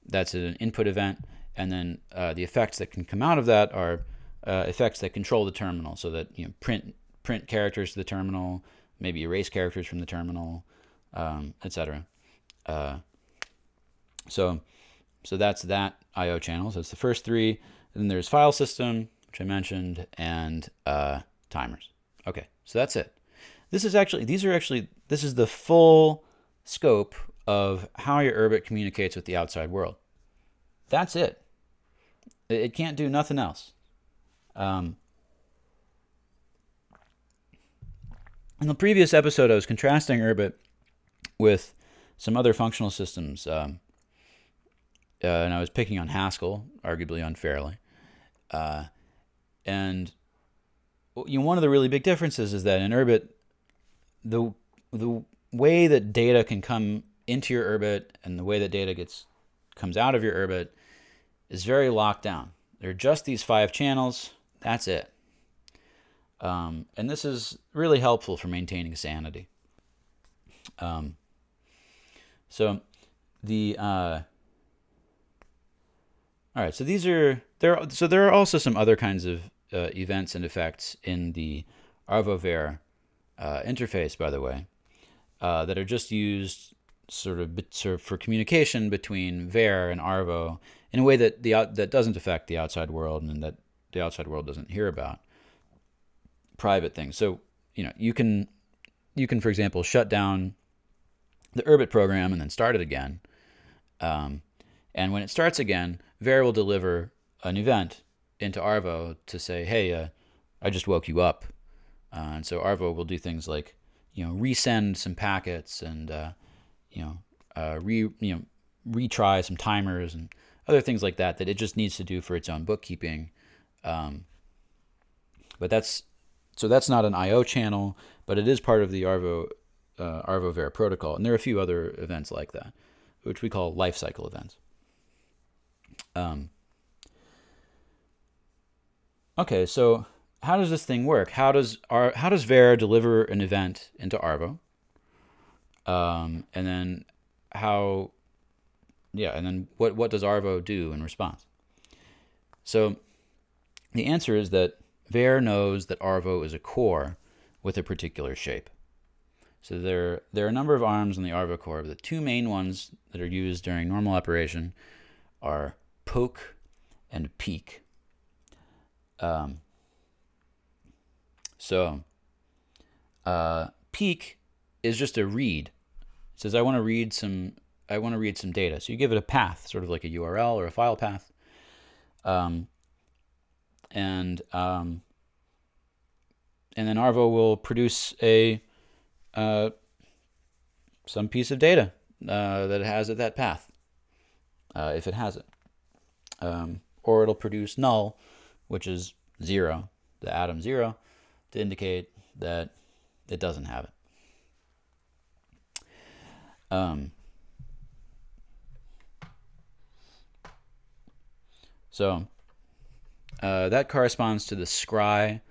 that's an input event, and then the effects that can come out of that are effects that control the terminal, so that, you know, print characters to the terminal, maybe erase characters from the terminal, etc. So that's that I/O channel. So it's the first 3. And then there's file system, which I mentioned, and timers. Okay, so that's it. This is the full scope of how your Urbit communicates with the outside world. That's it. It can't do nothing else. In the previous episode, I was contrasting Urbit with some other functional systems, and I was picking on Haskell, arguably unfairly. And you know, one of the really big differences is that in Urbit, the way that data can come into your Urbit and the way that data comes out of your Urbit is very locked down. There are just these 5 channels. That's it. And this is really helpful for maintaining sanity. So all right. So there are also some other kinds of events and effects in the Arvo Var interface, by the way, that are just used sort of for communication between Vere and Arvo in a way that that doesn't affect the outside world, and that the outside world doesn't hear about. Private things. So, you know, you can, for example, shut down the Urbit program and then start it again. And when it starts again, Vere will deliver an event into Arvo to say, hey, I just woke you up. And so Arvo will do things like, resend some packets and, retry some timers and other things like that it just needs to do for its own bookkeeping. But that's not an I/O channel, but it is part of the Arvo Vere protocol. And there are a few other events like that, which we call lifecycle events. Okay, so how does this thing work? How does Vere deliver an event into Arvo? And then what does Arvo do in response? So the answer is that Vere knows that Arvo is a core with a particular shape. So there are a number of arms in the Arvo core, but the two main ones that are used during normal operation are poke and peek. Peek is just a read. It says I want to read some data. So you give it a path, sort of like a URL or a file path. And then Arvo will produce some piece of data that it has at that path, if it has it. Or it'll produce null, which is 0, the atom 0, to indicate that it doesn't have it. That corresponds to the scry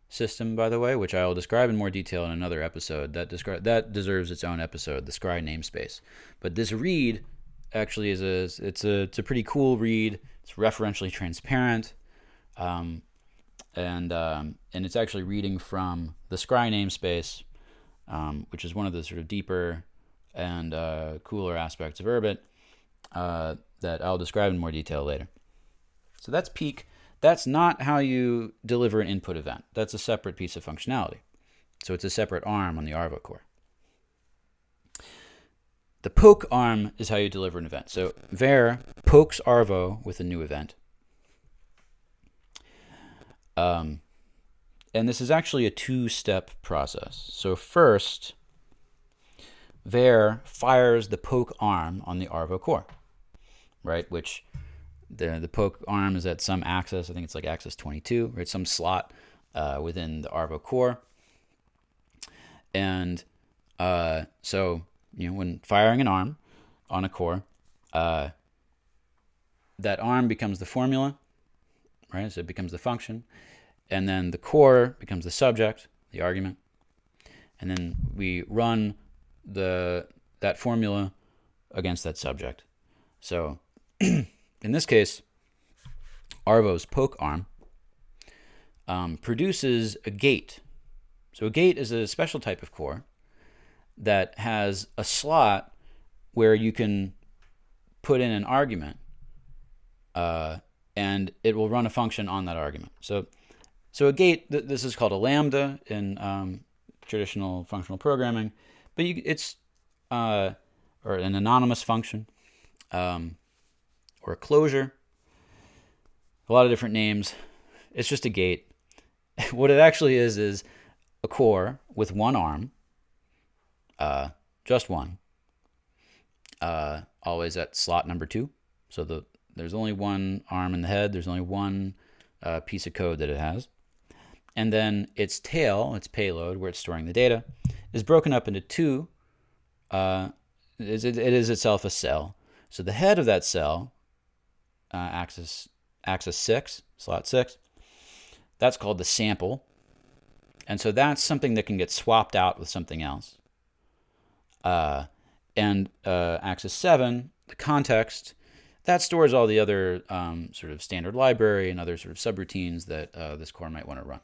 system, by the way, which I will describe in more detail in another episode. That deserves its own episode, the scry namespace. But this read actually is it's a pretty cool read. It's referentially transparent, and it's actually reading from the scry namespace, which is one of the sort of deeper and cooler aspects of Urbit that I'll describe in more detail later. So that's peek. That's not how you deliver an input event. That's a separate piece of functionality. So it's a separate arm on the Arvo core. The poke arm is how you deliver an event. So Vere pokes Arvo with a new event. And this is actually a two-step process. So first, Vere fires the poke arm on the Arvo core, right? Which the poke arm is at some axis. I think it's like axis 22, or it's some slot within the Arvo core. And so, when firing an arm on a core, that arm becomes the formula, right? So it becomes the function. And then the core becomes the subject, the argument. And then we run that formula against that subject. So in this case, Arvo's poke arm produces a gate. So a gate is a special type of core that has a slot where you can put in an argument, and it will run a function on that argument. So a gate, this is called a lambda in traditional functional programming, but it's or an anonymous function, or a closure. A lot of different names. It's just a gate. What it actually is a core with one arm, just one, always at slot number 2. So there's only one arm in the head. There's only one piece of code that it has. And then its tail, its payload, where it's storing the data, is broken up into two. It is itself a cell. So the head of that cell, axis 6, slot 6, that's called the sample. And so that's something that can get swapped out with something else. And axis 7, the context, that stores all the other sort of standard library and other sort of subroutines that this core might want to run.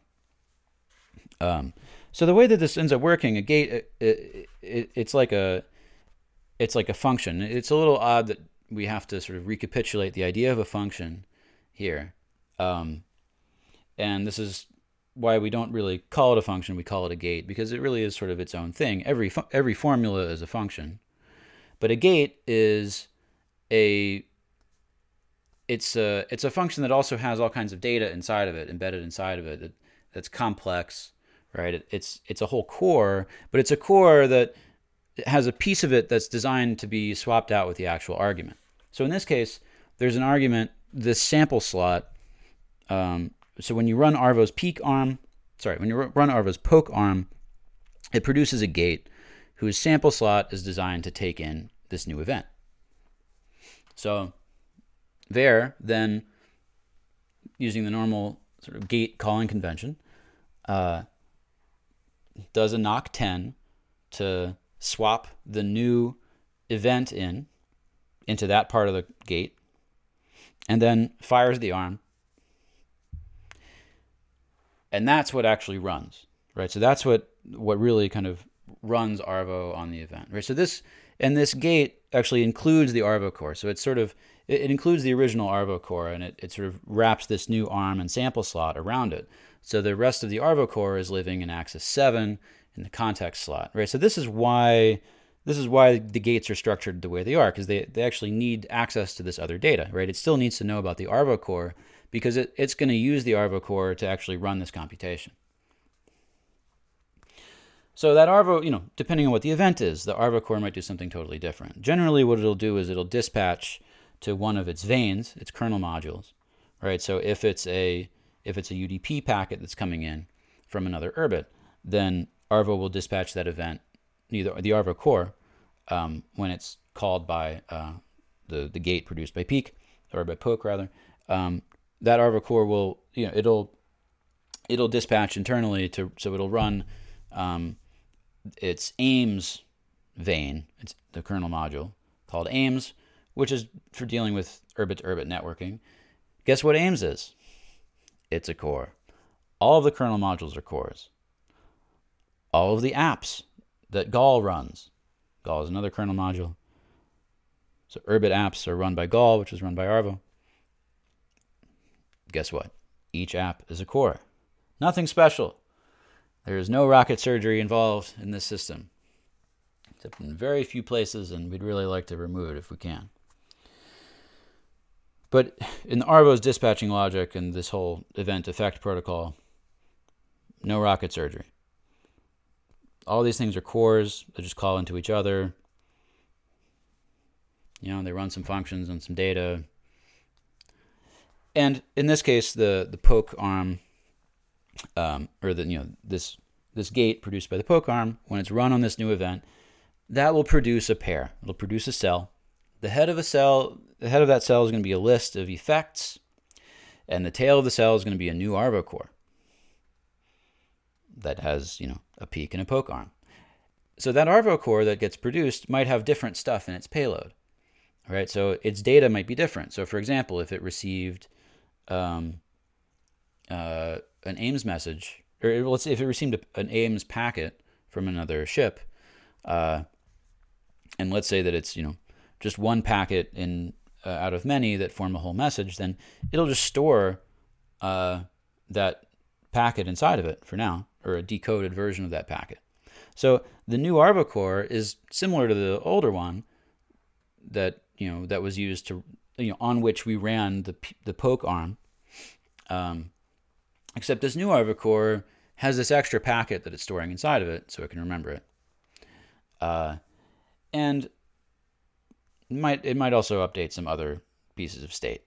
So the way that this ends up working, a gate, it's like a function. It's a little odd that we have to sort of recapitulate the idea of a function here. And this is why we don't really call it a function. We call it a gate because it really is sort of its own thing. Every formula is a function, but a gate is a it's a function that also has all kinds of data inside of it, embedded inside of it, that's complex, right? It's a whole core, but it's a core that has a piece of it that's designed to be swapped out with the actual argument. So in this case, there's an argument, this sample slot. So when you run Arvo's when you run Arvo's poke arm, it produces a gate whose sample slot is designed to take in this new event. So Vere then, using the normal sort of gate calling convention, does a Nock 10 to swap the new event into that part of the gate, and then fires the arm. And that's what actually runs, right? So that's what really kind of runs Arvo on the event, right? So this gate actually includes the Arvo core. So it's sort of, it includes the original Arvo core, and it sort of wraps this new arm and sample slot around it. So the rest of the Arvo core is living in axis 7 in the context slot, right? So this is why the gates are structured the way they are, because they actually need access to this other data, right? It still needs to know about the Arvo core because it's going to use the Arvo core to actually run this computation. So that Arvo, depending on what the event is, the Arvo core might do something totally different. Generally, what it'll do is it'll dispatch to one of its vanes, its kernel modules, right? So if it's a UDP packet that's coming in from another Urbit, then Arvo will dispatch that event, the Arvo core, when it's called by the gate produced by Peak, or by Poke rather. That Arvo core will, it'll dispatch internally so it'll run its aims vane, it's the kernel module called aims, which is for dealing with Urbit to Urbit networking. Guess what aims is? It's a core. All of the kernel modules are cores. All of the apps that Gall runs, Gall is another kernel module. So Urbit apps are run by Gall, which is run by Arvo. Guess what? Each app is a core. Nothing special. There is no rocket surgery involved in this system, except in very few places, and we'd really like to remove it if we can. But in Arvo's dispatching logic and this whole event effect protocol, no rocket surgery. All these things are cores. They just call into each other. They run some functions and some data. And in this case, the poke arm, this gate produced by the poke arm, when it's run on this new event, that will produce a pair. It'll produce a cell. The head of that cell is going to be a list of effects, and the tail of the cell is going to be a new Arvo core that has, a peak and a poke arm. So that Arvo core that gets produced might have different stuff in its payload, right? So its data might be different. So for example, if it received an aims message, or let's say if it received an aims packet from another ship, and let's say that it's just one packet out of many that form a whole message, then it'll just store that packet inside of it for now, or a decoded version of that packet. So the new Arvo core is similar to the older one that that was used to on which we ran the poke arm. Except this new Arvo core has this extra packet that it's storing inside of it, so it can remember it. And it might also update some other pieces of state.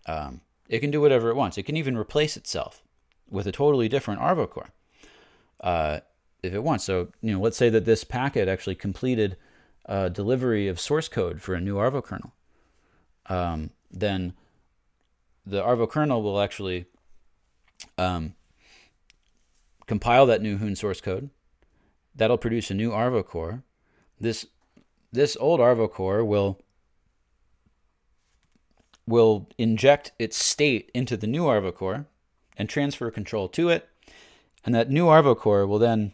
It can do whatever it wants. It can even replace itself with a totally different Arvo core if it wants. So let's say that this packet actually completed delivery of source code for a new Arvo kernel. Then the Arvo kernel will actually compile that new Hoon source code. That'll produce a new Arvo core. This old Arvo core will inject its state into the new Arvo core and transfer control to it. And that new Arvo core will then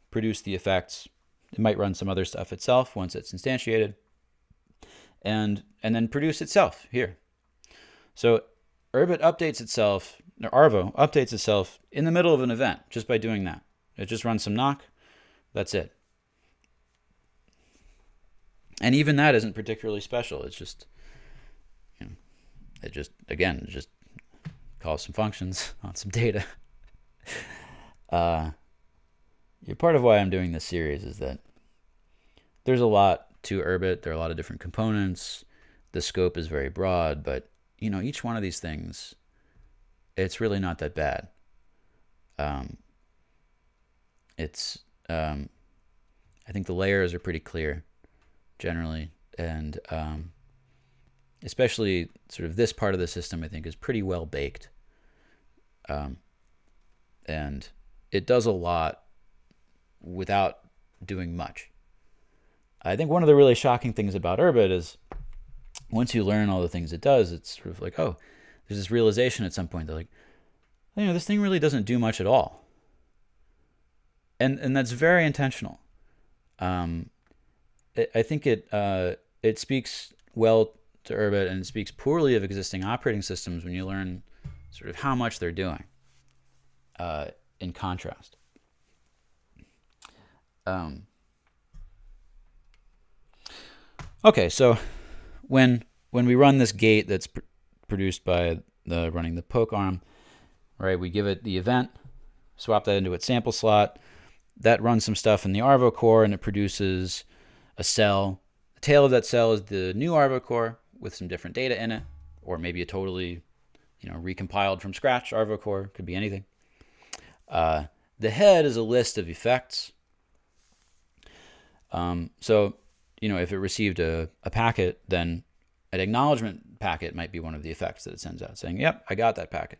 produce the effects. It might run some other stuff itself once it's instantiated, and then produce itself here. So Urbit updates itself, or Arvo updates itself in the middle of an event just by doing that. It just runs some Nock. That's it. And even that isn't particularly special. It's just, It just, again, just calls some functions on some data. Part of why I'm doing this series is that there's a lot to Urbit. There are a lot of different components. The scope is very broad, but each one of these things, it's really not that bad. I think the layers are pretty clear generally, and especially sort of this part of the system, I think, is pretty well baked. And it does a lot without doing much. I think one of the really shocking things about Urbit is once you learn all the things it does, it's sort of like, oh, there's this realization at some point. They're like, this thing really doesn't do much at all. And that's very intentional. I think it speaks well to Urbit, and it speaks poorly of existing operating systems when you learn sort of how much they're doing in contrast. Okay, so when we run this gate that's produced by running the poke arm, right? We give it the event, swap that into its sample slot. That runs some stuff in the Arvo core, and it produces a cell. The tail of that cell is the new Arvo core with some different data in it, or maybe a totally, recompiled from scratch Arvo core. Could be anything. The head is a list of effects. So, if it received a packet, then an acknowledgement packet might be one of the effects that it sends out, saying, yep, I got that packet.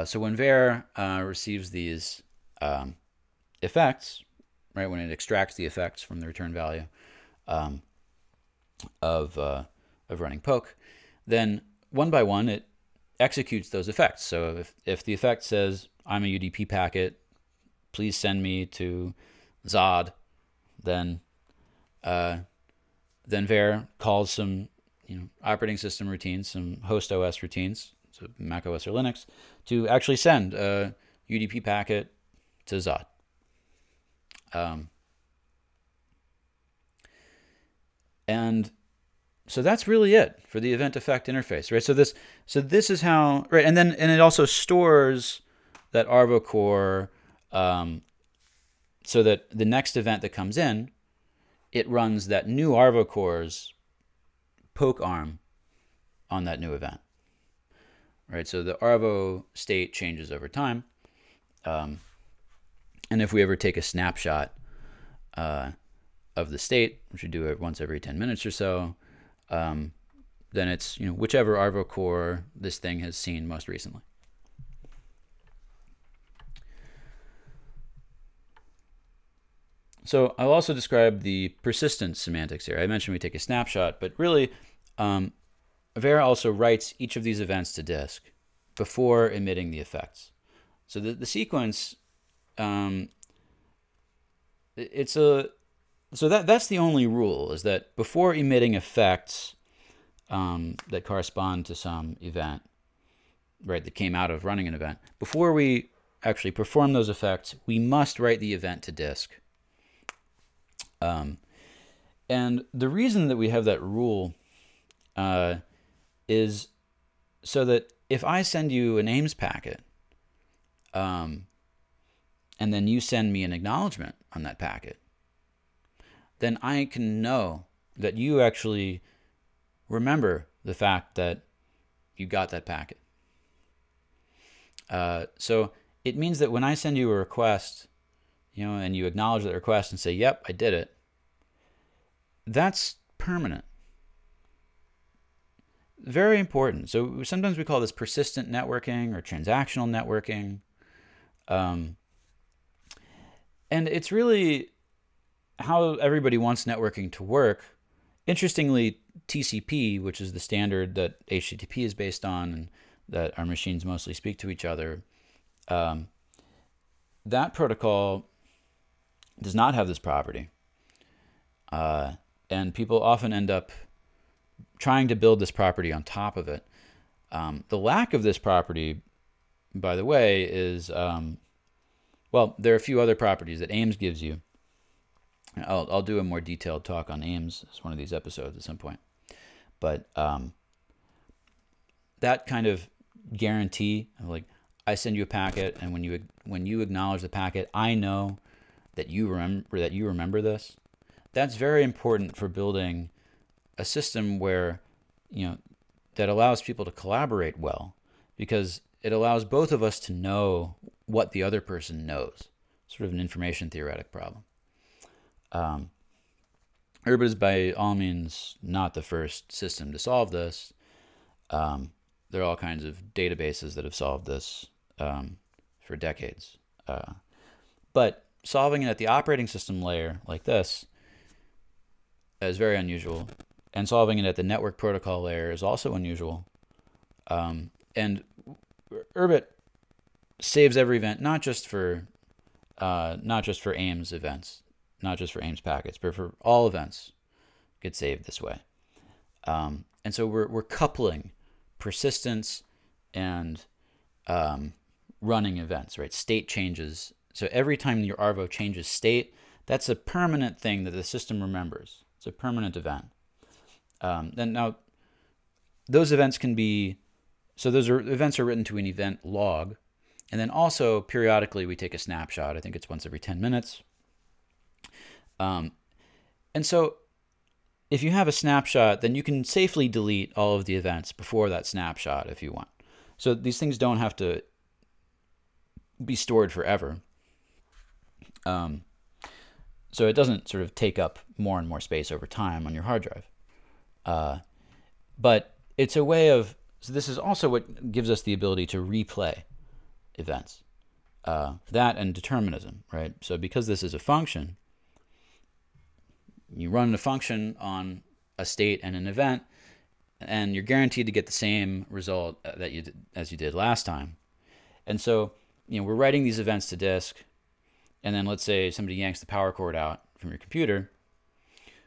So when Vere receives these effects, right, when it extracts the effects from the return value of running poke, then one by one it executes those effects. So if the effect says, I'm a UDP packet, please send me to Zod, then Vere calls some operating system routines, some host OS routines, so Mac OS or Linux, to actually send a UDP packet to Zod. And so that's really it for the event effect interface, right? So this is how, right, and it also stores that Arvo core so that the next event that comes in, it runs that new Arvo core's poke arm on that new event, right? So the Arvo state changes over time. And if we ever take a snapshot of the state, which we do it once every 10 minutes or so, then it's whichever Arvo core this thing has seen most recently. So I'll also describe the persistence semantics here. I mentioned we take a snapshot, but really, Vere also writes each of these events to disk before emitting the effects. So the sequence, that's the only rule, is that before emitting effects that correspond to some event, right, that came out of running an event, before we actually perform those effects, we must write the event to disk. And the reason that we have that rule is so that if I send you an aims packet, and then you send me an acknowledgement on that packet, then I can know that you actually remember the fact that you got that packet. So it means that when I send you a request, and you acknowledge that request and say, yep, I did it, that's permanent. Very important. So sometimes we call this persistent networking or transactional networking. And it's really how everybody wants networking to work. Interestingly, TCP, which is the standard that HTTP is based on and that our machines mostly speak to each other, that protocol does not have this property. And people often end up trying to build this property on top of it. The lack of this property, by the way, is, well, there are a few other properties that AIMS gives you. I'll do a more detailed talk on AIMS as one of these episodes at some point. But that kind of guarantee of like, I send you a packet, and when you acknowledge the packet, I know that you remember this. That's very important for building a system where, that allows people to collaborate well, because it allows both of us to know what the other person knows. Sort of an information theoretic problem. Urbit is by all means not the first system to solve this. There are all kinds of databases that have solved this for decades. But solving it at the operating system layer like this is very unusual. And solving it at the network protocol layer is also unusual. And Urbit saves every event, not just for AIMS events, not just for AIMS packets, but for all events get saved this way. And so we're coupling persistence and running events, right? State changes. So every time your Arvo changes state, that's a permanent thing that the system remembers. It's a permanent event. Then now, those events can be, so events are written to an event log, and then also periodically we take a snapshot. I think it's once every 10 minutes. And so if you have a snapshot, then you can safely delete all of the events before that snapshot if you want. So these things don't have to be stored forever. So it doesn't sort of take up more and more space over time on your hard drive. But it's a way of, so this is also what gives us the ability to replay events. That and determinism, right? So because this is a function, you run a function on a state and an event, and you're guaranteed to get the same result as you did last time. And so, we're writing these events to disk, and then let's say somebody yanks the power cord out from your computer.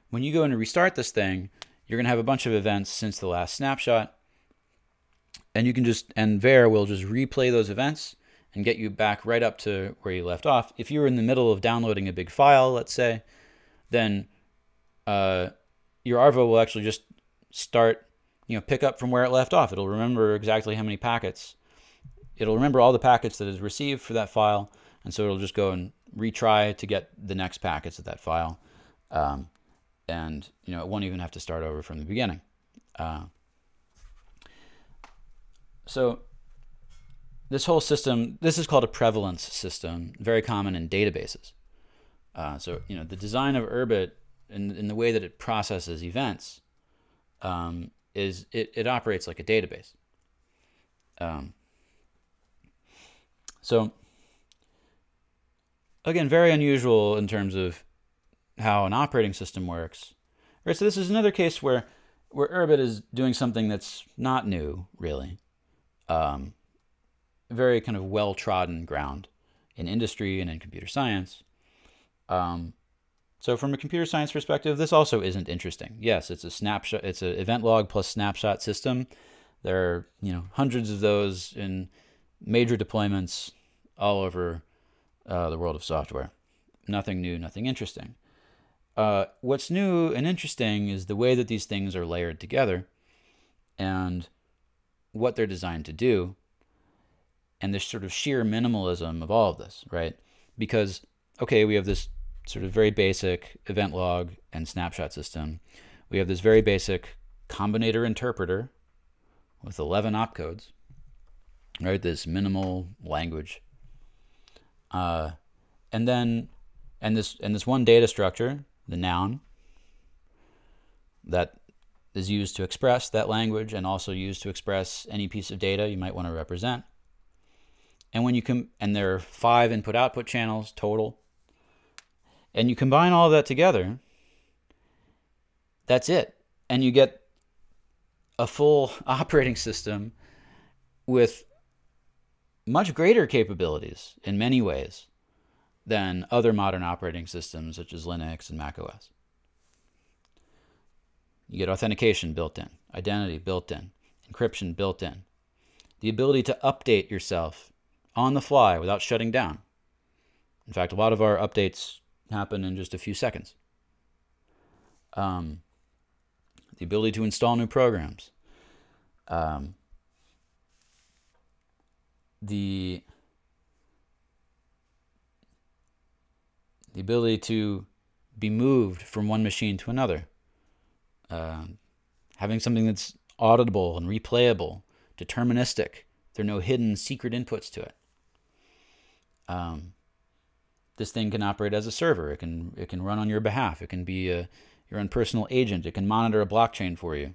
When you go in to restart this thing, you're going to have a bunch of events since the last snapshot, and Vere will just replay those events and get you back right up to where you left off. If you were in the middle of downloading a big file, let's say, then your Arvo will actually just start, pick up from where it left off. It'll remember exactly how many packets. It'll remember all the packets that it received for that file, and so it'll just go and retry to get the next packets of that file. And it won't even have to start over from the beginning. So this whole system, this is called a prevalence system, very common in databases. So the design of Urbit in the way that it processes events is it operates like a database. So again, very unusual in terms of how an operating system works. Right, so this is another case where Urbit is doing something that's not new, really. Very kind of well-trodden ground in industry and in computer science. So from a computer science perspective, this also isn't interesting. Yes, it's a snapshot. It's an event log plus snapshot system. There are hundreds of those in major deployments all over the world of software. Nothing new, nothing interesting. What's new and interesting is the way that these things are layered together and what they're designed to do, and this sort of sheer minimalism of all of this, right? Because, okay, we have this sort of very basic event log and snapshot system. We have this very basic combinator interpreter with 11 opcodes, right? This minimal language. And this one data structure, the noun, that is used to express that language and also used to express any piece of data you might want to represent. And when you and there are 5 input-output channels total, and you combine all of that together, that's it. And you get a full operating system with much greater capabilities in many ways than other modern operating systems such as Linux and Mac OS. You get authentication built in, identity built in, encryption built in, the ability to update yourself on the fly without shutting down. In fact, a lot of our updates happen in just a few seconds. The ability to install new programs. the ability to be moved from one machine to another, having something that's auditable and replayable, deterministic. There are no hidden secret inputs to it. This thing can operate as a server. It can run on your behalf. It can be your own personal agent. It can monitor a blockchain for you.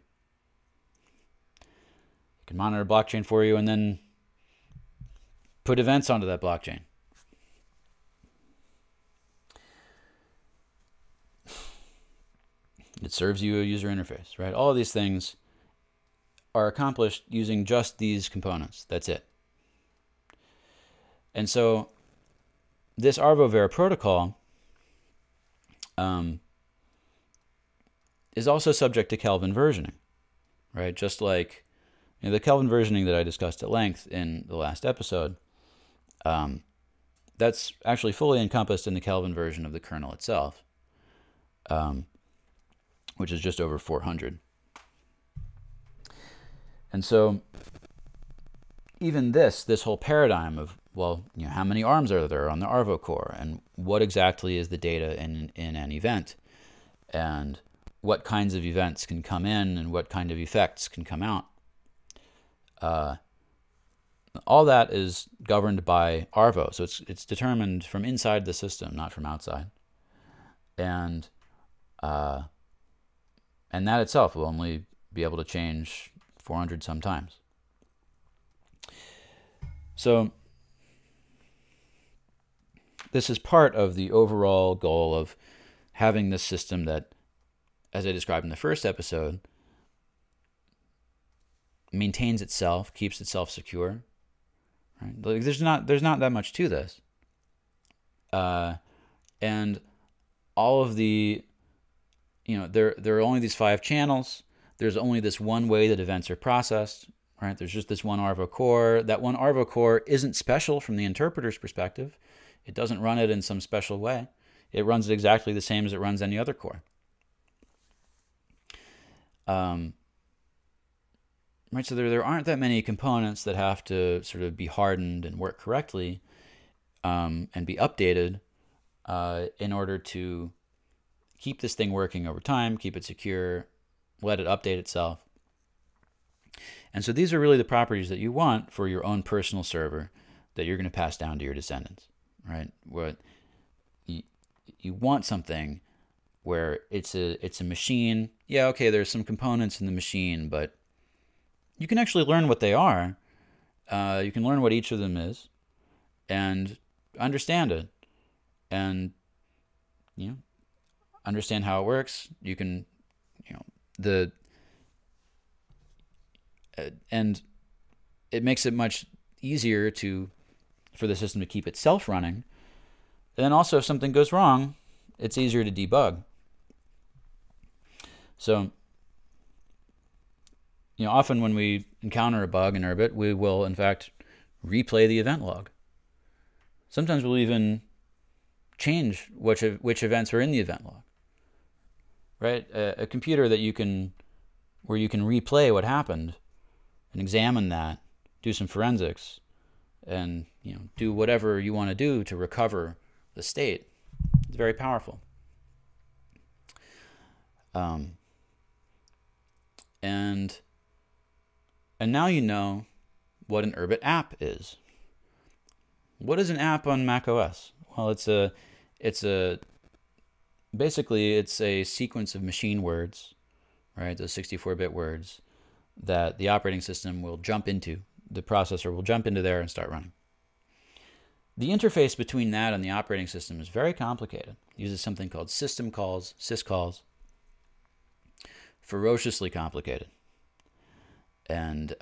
It can monitor a blockchain for you and then put events onto that blockchain. It serves you a user interface, right? All of these things are accomplished using just these components. That's it. And so this Arvo Var protocol is also subject to Kelvin versioning, right? Just like the Kelvin versioning that I discussed at length in the last episode, that's actually fully encompassed in the Kelvin version of the kernel itself, which is just over 400. And so even this whole paradigm of, well, how many arms are there on the Arvo core, and what exactly is the data in an event, and what kinds of events can come in and what kind of effects can come out. All that is governed by Arvo, so it's determined from inside the system, not from outside. And that itself will only be able to change 400 sometimes. So this is part of the overall goal of having this system that, as I described in the first episode, maintains itself, keeps itself secure. Right? Like there's not that much to this, and all of the, there are only these 5 channels. There's only this one way that events are processed. Right? There's just this one Arvo core. That one Arvo core isn't special from the interpreter's perspective. It doesn't run it in some special way. It runs it exactly the same as it runs any other core. Right, so there aren't that many components that have to sort of be hardened and work correctly, and be updated in order to keep this thing working over time, keep it secure, let it update itself. And so these are really the properties that you want for your own personal server that you're going to pass down to your descendants, right? What you want something where it's a machine. Yeah, okay, there's some components in the machine, but you can actually learn what they are. You can learn what each of them is and understand it, and understand how it works. You can, and it makes it much easier for the system to keep itself running. And then also, if something goes wrong, it's easier to debug. So, often when we encounter a bug in Urbit, we will, in fact, replay the event log. Sometimes we'll even change which events are in the event log. Right? A computer where you can replay what happened and examine that, do some forensics, and do whatever you want to do to recover the state. It's very powerful. And now you know what an Urbit app is. What is an app on Mac OS? Well, basically it's a sequence of machine words, right? Those 64-bit words that the operating system will jump into. The processor will jump into there and start running. The interface between that and the operating system is very complicated. It uses something called system calls, syscalls. Ferociously complicated. And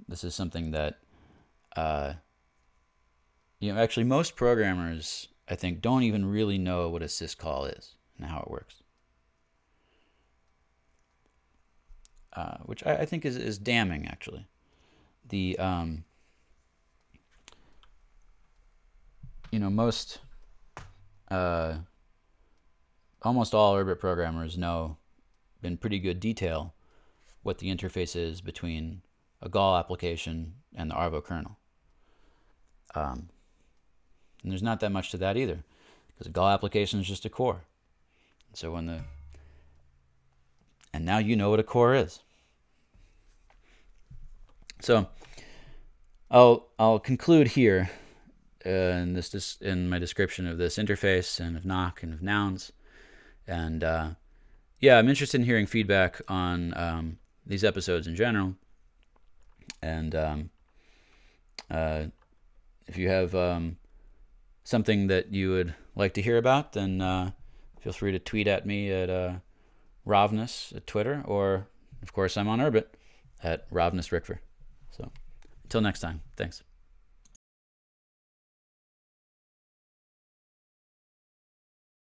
this is something that, actually most programmers, I think, don't even really know what a syscall is and how it works. Which I think is damning, actually. The almost all Urbit programmers know in pretty good detail what the interface is between a Gall application and the Arvo kernel. And there's not that much to that either, because a Gall application is just a core. So and now you know what a core is. So I'll conclude here in my description of this interface and of Nock and of nouns. And yeah, I'm interested in hearing feedback on these episodes in general. And if you have something that you would like to hear about, then feel free to tweet at me at rovnys at Twitter, or of course I'm on Urbit at rovnys-ricfer. So until next time, thanks.